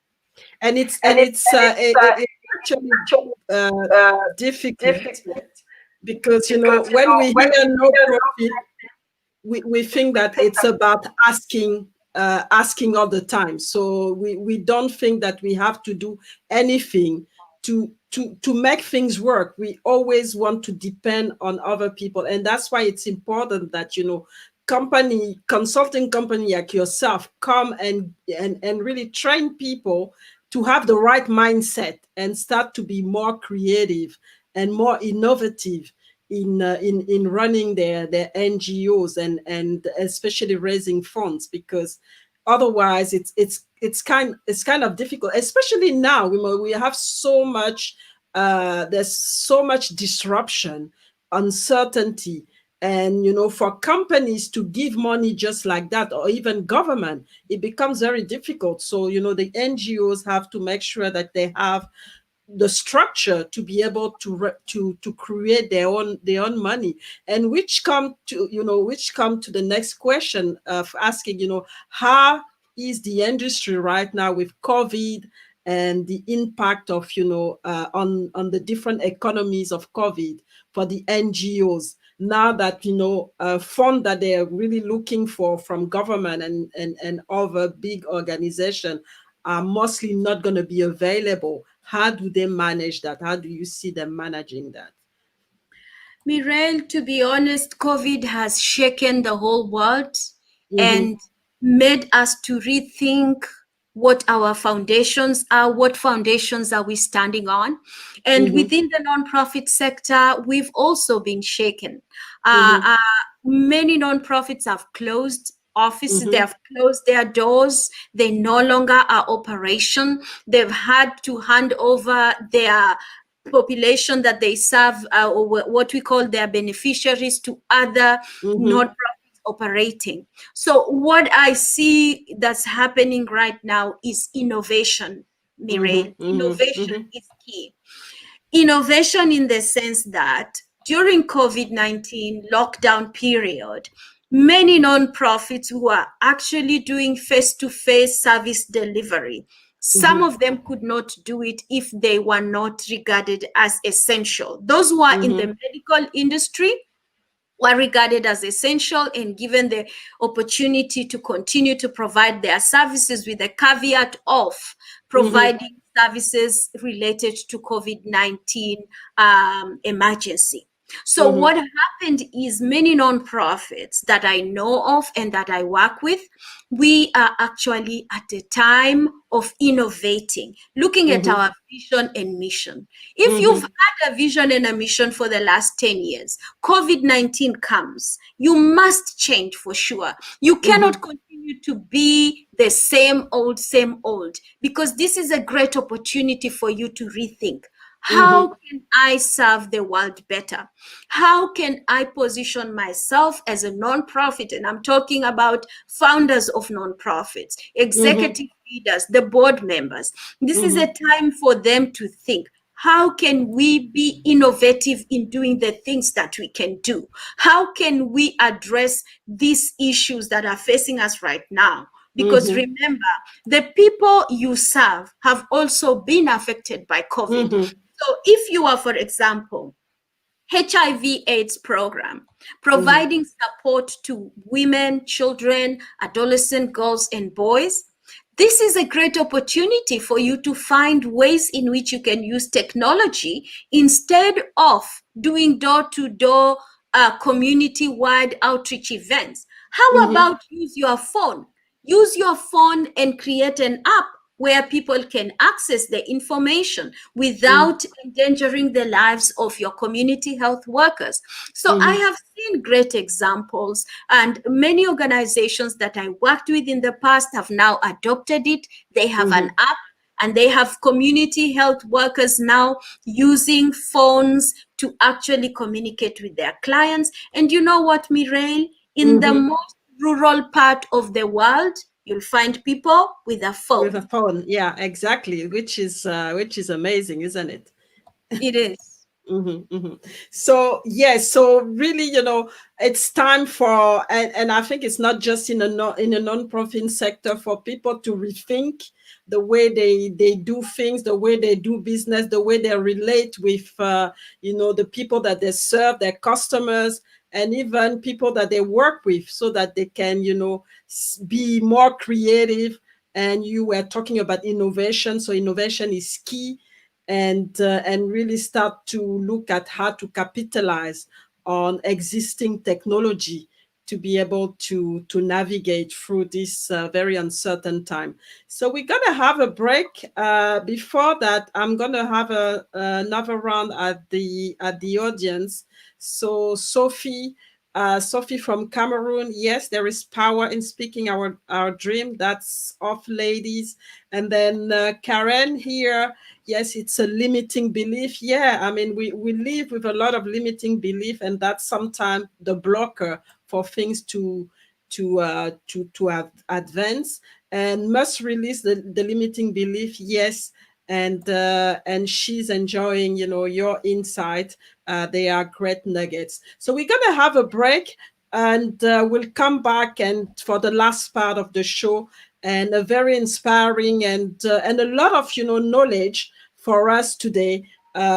And it's actually difficult because when we hear no profit, we think that it's about asking all the time. So we don't think that we have to do anything to make things work. We always want to depend on other people, and that's why it's important that consulting company like yourself come and really train people to have the right mindset and start to be more creative and more innovative in running their NGOs and especially raising funds, because otherwise it's kind of difficult, especially now. We have so much there's so much disruption, uncertainty, And, for companies to give money just like that, or even government, it becomes very difficult. So, the NGOs have to make sure that they have the structure to be able to create their own money. And which come to the next question of asking, how is the industry right now with COVID and the impact of, on the different economies of COVID for the NGOs, now that, fund that they're really looking for from government and other big organization are mostly not going to be available. How do they manage that? How do you see them managing that? Mireille, to be honest, COVID has shaken the whole world Mm-hmm, and made us to rethink what our foundations are, what foundations are we standing on. And mm-hmm, within the nonprofit sector, we've also been shaken. Uh, mm-hmm, uh, Many nonprofits have closed offices, they mm-hmm, have closed their doors, they no longer are operation. They've had to hand over their population that they serve, or what we call their beneficiaries, to other mm-hmm, nonprofits operating. So what I see that's happening right now is innovation, Mireille. mm-hmm, Innovation mm-hmm, is key. Innovation in the sense that during COVID-19 lockdown period, many nonprofits who are actually doing face-to-face service delivery, some mm-hmm, of them could not do it if they were not regarded as essential. Those who are in mm-hmm, the medical industry were regarded as essential and given the opportunity to continue to provide their services, with the caveat of mm-hmm, providing services related to COVID-19 emergency. So mm-hmm, what happened is, many nonprofits that I know of and that I work with, we are actually at a time of innovating, looking at mm-hmm, our vision and mission. If you've mm-hmm, had a vision and a mission for the last 10 years, COVID-19 comes, you must change for sure. You mm-hmm, cannot continue to be the same old, because this is a great opportunity for you to rethink. How can I serve the world better? How can I position myself as a nonprofit? And I'm talking about founders of nonprofits, mm-hmm, executive leaders, the board members. This is mm-hmm, a time for them to think, how can we be innovative in doing the things that we can do? How can we address these issues that are facing us right now? Because mm-hmm, remember, the people you serve have also been affected by COVID. mm-hmm, So if you are, for example, HIV/AIDS program, mm-hmm, providing support to women, children, adolescent girls and boys, this is a great opportunity for you to find ways in which you can use technology instead of doing door-to-door community-wide outreach events. How mm-hmm, about use your phone? Use your phone and create an app where people can access the information without endangering the lives of your community health workers. So I mm-hmm, have seen great examples, and many organizations that I worked with in the past have now adopted it. They have mm-hmm, an app, and they have community health workers now using phones to actually communicate with their clients. And you know what, Mireille? In the mm-hmm. most rural part of the world, you'll find people with a With phone. a phone, yeah, exactly, which is amazing, isn't it? It is. Mm-hmm, mm-hmm. So yes, so really, it's time for, and I think it's not just in a non-profit sector, for people to rethink the way they do things, the way they do business, the way they relate with the people that they serve, their customers, and even people that they work with, so that they can be more creative. And you were talking about innovation, so innovation is key, and really start to look at how to capitalize on existing technology to be able to navigate through this very uncertain time. So we're going to have a break. Before that, I'm going to have another round at the audience. So Sophie, Sophie from Cameroon, yes, there is power in speaking our dream. That's off, ladies. And then Karen here, yes, it's a limiting belief. Yeah, I mean, we live with a lot of limiting belief, and that's sometimes the blocker for things to advance. And must release the limiting belief. Yes, and she's enjoying, your insight. They are great nuggets. So we're gonna have a break, and we'll come back and for the last part of the show, and a very inspiring and a lot of knowledge for us today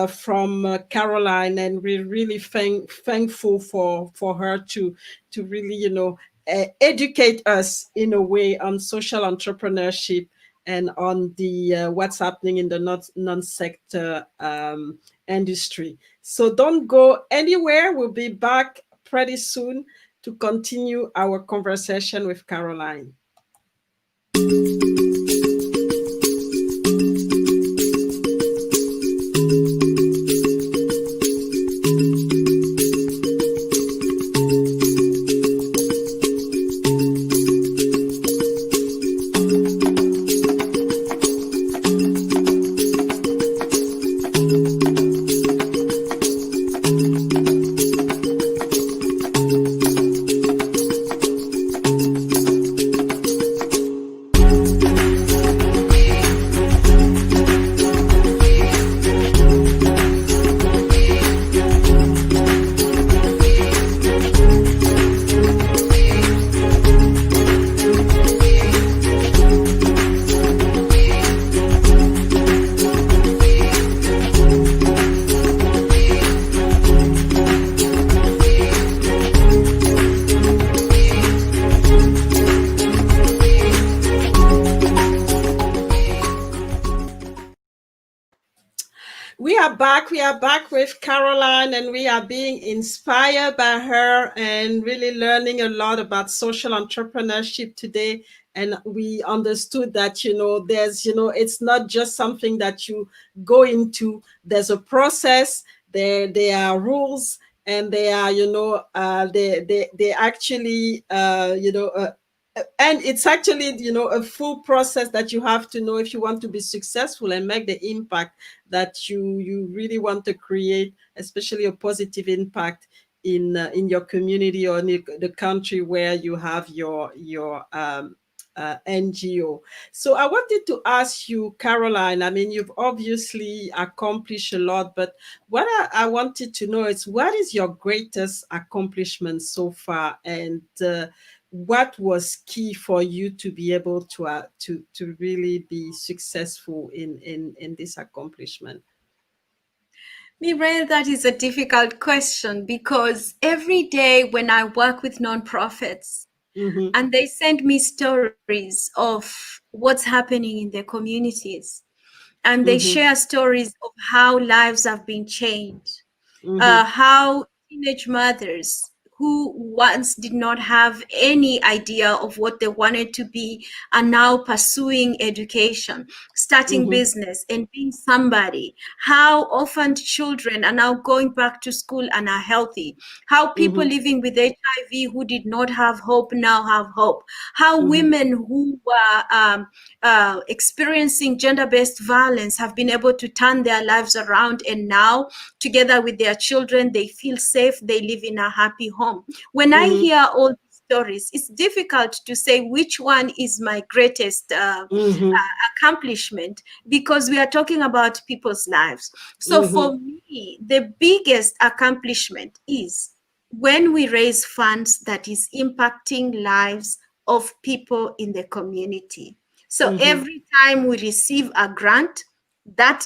from Carolyne, and we're really thankful for her to really educate us in a way on social entrepreneurship and on the what's happening in the non-sector industry. So don't go anywhere. We'll be back pretty soon to continue our conversation with Carolyne. We are back with Carolyne, and we are being inspired by her and really learning a lot about social entrepreneurship today. And we understood that, there's, it's not just something that you go into. There's a process, there are rules, and they are, they actually, and it's actually a full process that you have to know if you want to be successful and make the impact that you really want to create, especially a positive impact in your community or in the country where you have your NGO. So I wanted to ask you, Carolyne, I mean, you've obviously accomplished a lot, but what I wanted to know is, what is your greatest accomplishment so far, and what was key for you to be able to really be successful in this accomplishment? Mireille, that is a difficult question, because every day when I work with nonprofits, and they send me stories of what's happening in their communities, and they share stories of how lives have been changed, how teenage mothers who once did not have any idea of what they wanted to be are now pursuing education, starting business, and being somebody. How orphaned children are now going back to school and are healthy. How people living with HIV who did not have hope now have hope. How women who were experiencing gender-based violence have been able to turn their lives around, and now, together with their children, they feel safe, they live in a happy home. When I hear all these stories, it's difficult to say which one is my greatest accomplishment, because we are talking about people's lives. So for me, the biggest accomplishment is when we raise funds that is impacting lives of people in the community. So every time we receive a grant, that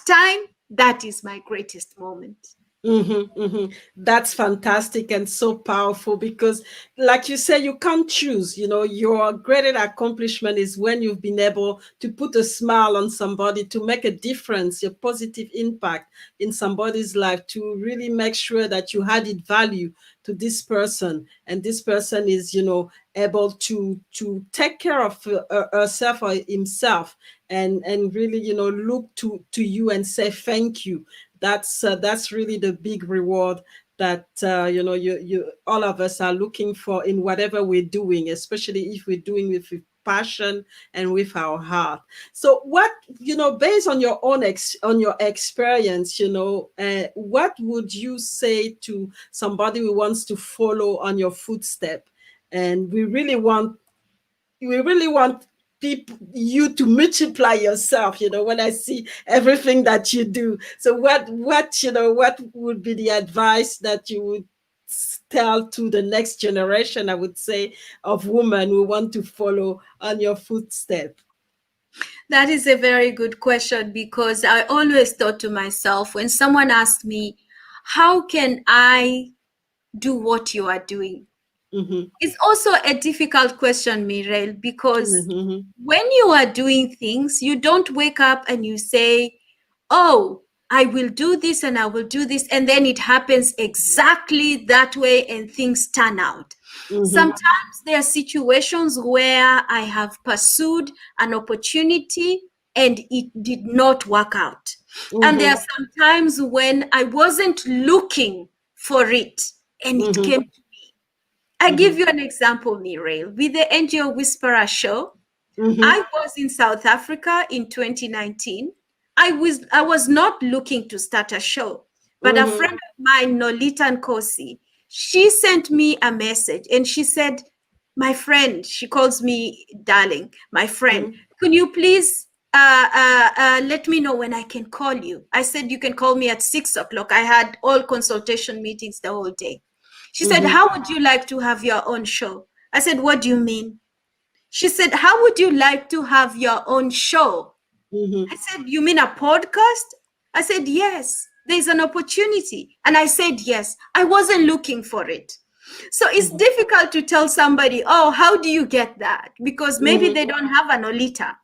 is my greatest moment. That's fantastic and so powerful, because like you say, you can't choose. Your greatest accomplishment is when you've been able to put a smile on somebody, to make a difference, a positive impact in somebody's life, to really make sure that you added value to this person, and this person is able to take care of herself or himself, and really look to you and say thank you. That's really the big reward that you all of us are looking for in whatever we're doing, especially if we're doing with passion and with our heart. So what, based on your own on your experience, what would you say to somebody who wants to follow on your footstep, and we really want people, you to multiply yourself, when I see everything that you do. So what would be the advice that you would tell to the next generation, I would say, of women who want to follow on your footsteps? That is a very good question, because I always thought to myself, when someone asked me, how can I do what you are doing? Mm-hmm. It's also a difficult question, Mireille, because Mm-hmm. when you are doing things, you don't wake up and you say, oh, I will do this and I will do this, and then it happens exactly that way and things turn out. Mm-hmm. Sometimes there are situations where I have pursued an opportunity and it did not work out. Mm-hmm. And there are some times when I wasn't looking for it and it came to me. I give you an example, Mireille. With the NGO Whisperer show, I was in South Africa in 2019. I was not looking to start a show, but a friend of mine, Nolita Nkosi, she sent me a message and she said, my friend, she calls me darling, my friend, can you please let me know when I can call you? I said, you can call me at 6:00. I had all consultation meetings the whole day. She said, how would you like to have your own show? I said, what do you mean? She said, how would you like to have your own show? I said, you mean a podcast? I said, yes, there's an opportunity. And I said, yes, I wasn't looking for it. So it's difficult to tell somebody, oh, how do you get that? Because maybe they don't have an Olita.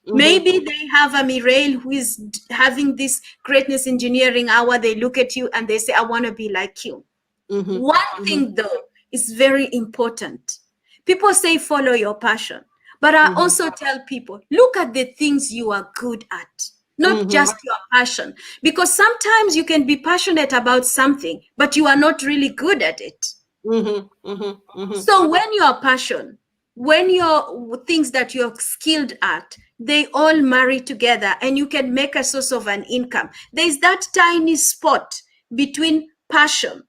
Maybe they have a Mireille who is having this greatness engineering hour. They look at you and they say, I want to be like you. One thing, though, is very important. People say, follow your passion. But I also tell people, look at the things you are good at, not just your passion. Because sometimes you can be passionate about something, but you are not really good at it. So when your passion, when your things that you're skilled at, they all marry together and you can make a source of an income. There's that tiny spot between passion,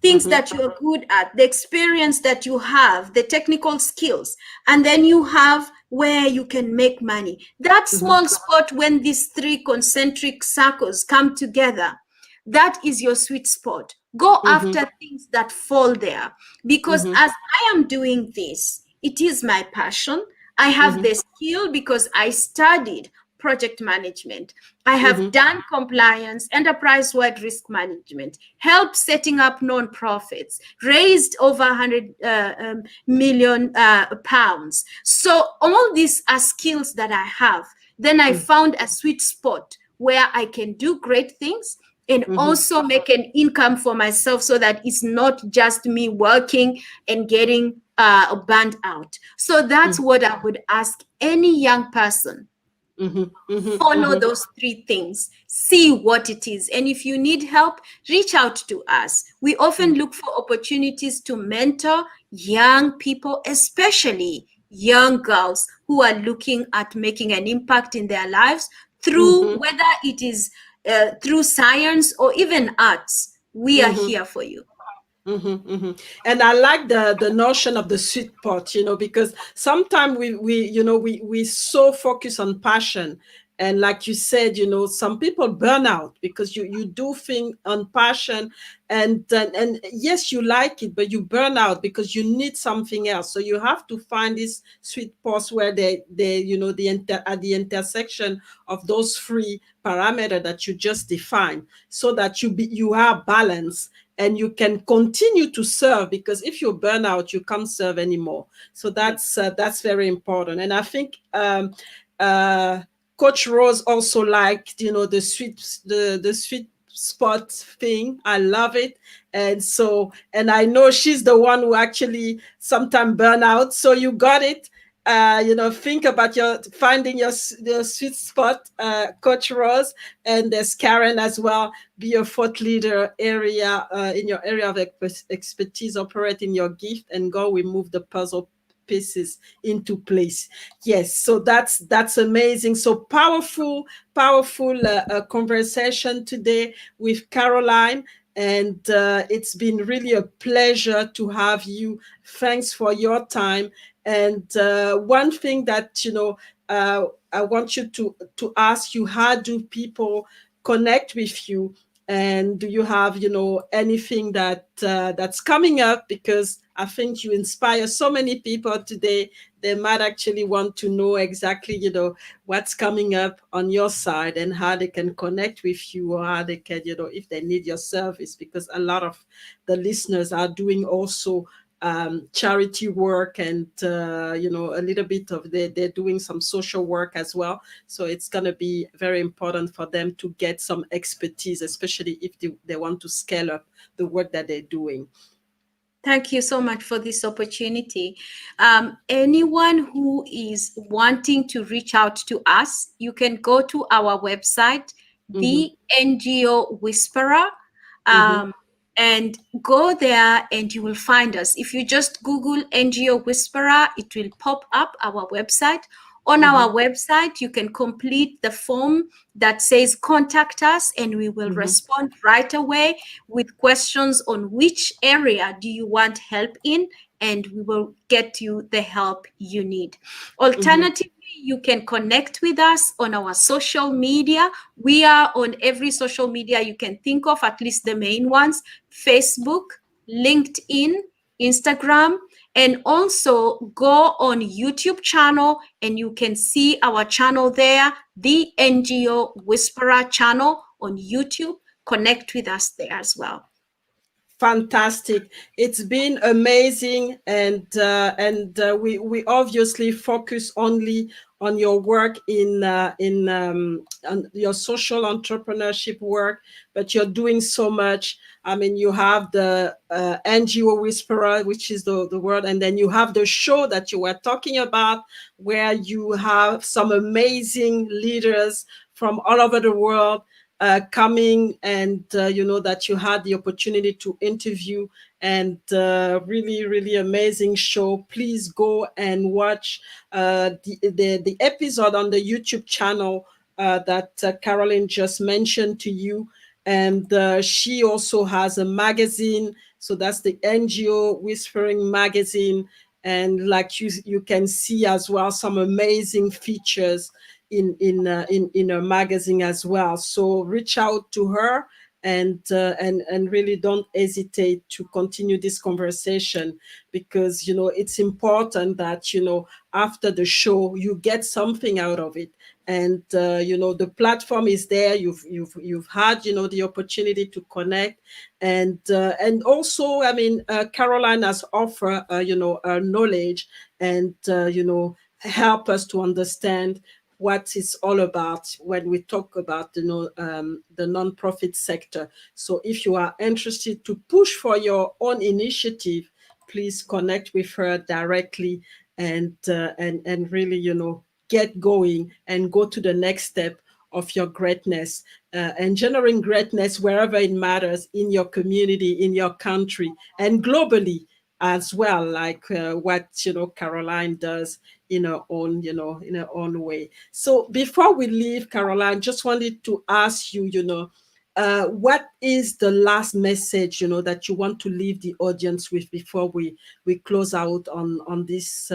things that you're good at, the experience that you have, the technical skills, and then you have where you can make money. That small spot, when these three concentric circles come together, that is your sweet spot. Go after things that fall there, because as I am doing this, it is my passion. I have the skill because I studied project management. I have done compliance, enterprise-wide risk management, helped setting up non-profits, raised over 100 million pounds. So all these are skills that I have. Then I found a sweet spot where I can do great things and also make an income for myself, so that it's not just me working and getting burned out. So that's what I would ask any young person. Follow those three things, see what it is. And if you need help, reach out to us. We often look for opportunities to mentor young people, especially young girls who are looking at making an impact in their lives through whether it is through science or even arts. We are here for you. And I like the notion of the sweet spot, because sometimes we so focus on passion. And like you said, some people burn out because you do things on passion, and yes, you like it, but you burn out because you need something else. So you have to find this sweet spot where at the intersection of those three parameters that you just defined, so that you have balance and you can continue to serve, because if you burn out, you can't serve anymore. So that's very important. And I think Coach Rose also liked, the sweet spot thing. I love it. And I know she's the one who actually sometimes burn out. So you got it. think about finding your sweet spot, Coach Rose, and there's Karen as well. Be a thought leader area in your area of expertise, operate in your gift, and go. We move the puzzle pieces into place. Yes, so that's amazing. So powerful conversation today with Carolyne. And it's been really a pleasure to have you. Thanks for your time. And one thing that I want you to ask you: how do people connect with you? And do you have anything that's coming up? Because I think you inspire so many people today. They might actually want to know exactly what's coming up on your side and how they can connect with you, or how they can if they need your service, because a lot of the listeners are doing also charity work, and a little bit of they're doing some social work as well. So it's going to be very important for them to get some expertise, especially if they want to scale up the work that they're doing. Thank you so much for this opportunity. Anyone who is wanting to reach out to us, you can go to our website, the NGO Whisperer, and go there and you will find us. If you just Google NGO Whisperer, it will pop up our website. On our website, you can complete the form that says contact us, and we will respond right away with questions on which area do you want help in, and we will get you the help you need. Alternatively, you can connect with us on our social media. We are on every social media you can think of, at least the main ones: Facebook, LinkedIn, Instagram, and also go on YouTube channel, and you can see our channel there, the NGO Whisperer channel on YouTube. Connect with us there as well. Fantastic. It's been amazing. And we obviously focus only on your work in on your social entrepreneurship work, but you're doing so much. I mean, you have the NGO Whisperer, which is the word, and then you have the show that you were talking about, where you have some amazing leaders from all over the world coming, and that you had the opportunity to interview, and really amazing show. Please go and watch the episode on the YouTube channel that Carolyne just mentioned to you. And she also has a magazine, so that's the NGO Whispering magazine. And like you can see as well some amazing features in her magazine as well. So reach out to her, and really don't hesitate to continue this conversation, because it's important that after the show you get something out of it. And the platform is there. You've had the opportunity to connect, and also, I mean, Carolyne has offered her knowledge, and help us to understand what it's all about when we talk about the nonprofit sector. So if you are interested to push for your own initiative, please connect with her directly, and really get going and go to the next step of your greatness, and generating greatness wherever it matters, in your community, in your country, and globally as well, like what Carolyne does in her own way. So before we leave, Carolyne, just wanted to ask you, what is the last message that you want to leave the audience with before we close out on this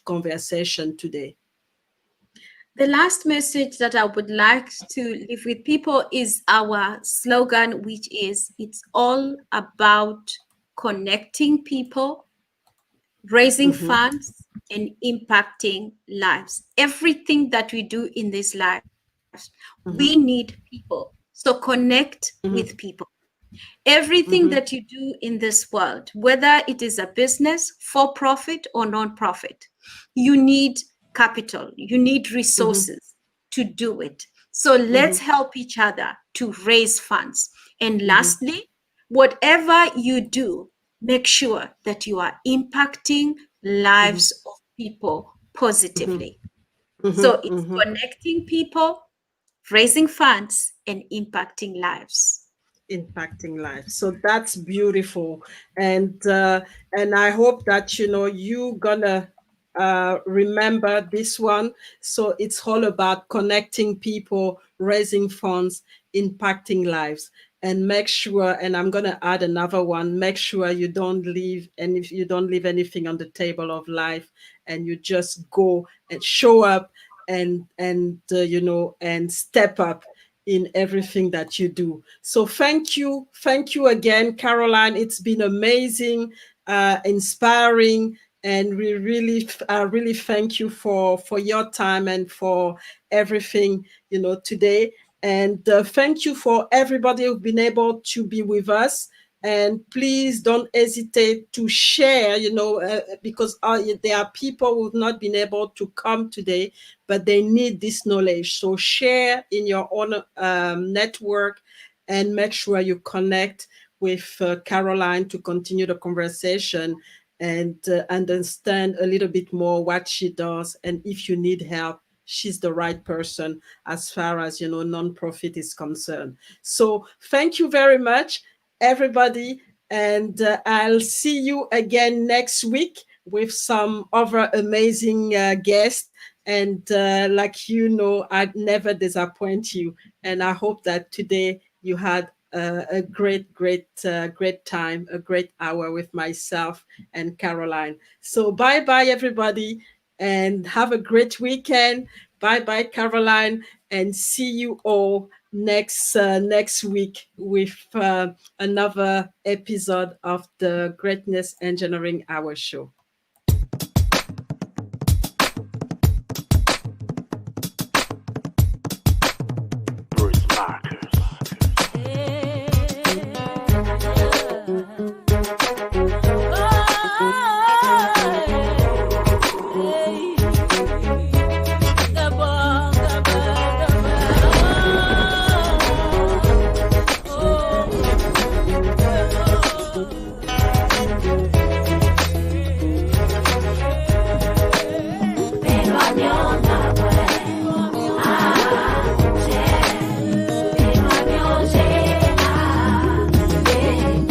conversation today? The last message that I would like to leave with people is our slogan, which is: it's all about connecting people, raising funds, and impacting lives. Everything that we do in this life, we need people. So connect with people. Everything that you do in this world, whether it is a business, for profit or non-profit, you need capital, you need resources to do it. So let's help each other to raise funds. And lastly, whatever you do, make sure that you are impacting lives of people positively. Mm-hmm, So it's mm-hmm. connecting people, raising funds, and impacting lives. Impacting life. So that's beautiful. And I hope that you gonna remember this one. So it's all about connecting people, raising funds, impacting lives. And make sure, and I'm gonna add another one, make sure you don't leave, and if you don't leave anything on the table of life, and you just go and show up and step up in everything that you do. So thank you again, Caroline. It's been amazing, inspiring, and we really thank you for your time and for everything today. And thank you for everybody who've been able to be with us. And please don't hesitate to share, because there are people who've not been able to come today, but they need this knowledge. So share in your own network, and make sure you connect with Caroline to continue the conversation and understand a little bit more what she does. And if you need help, she's the right person as far as nonprofit is concerned. So thank you very much, everybody, and I'll see you again next week with some other amazing guests. And I'd never disappoint you. And I hope that today you had a great time, a great hour with myself and Caroline. So bye, everybody, and have a great weekend. Bye, Caroline, and see you all next week with another episode of the Greatness Engineering Hour show.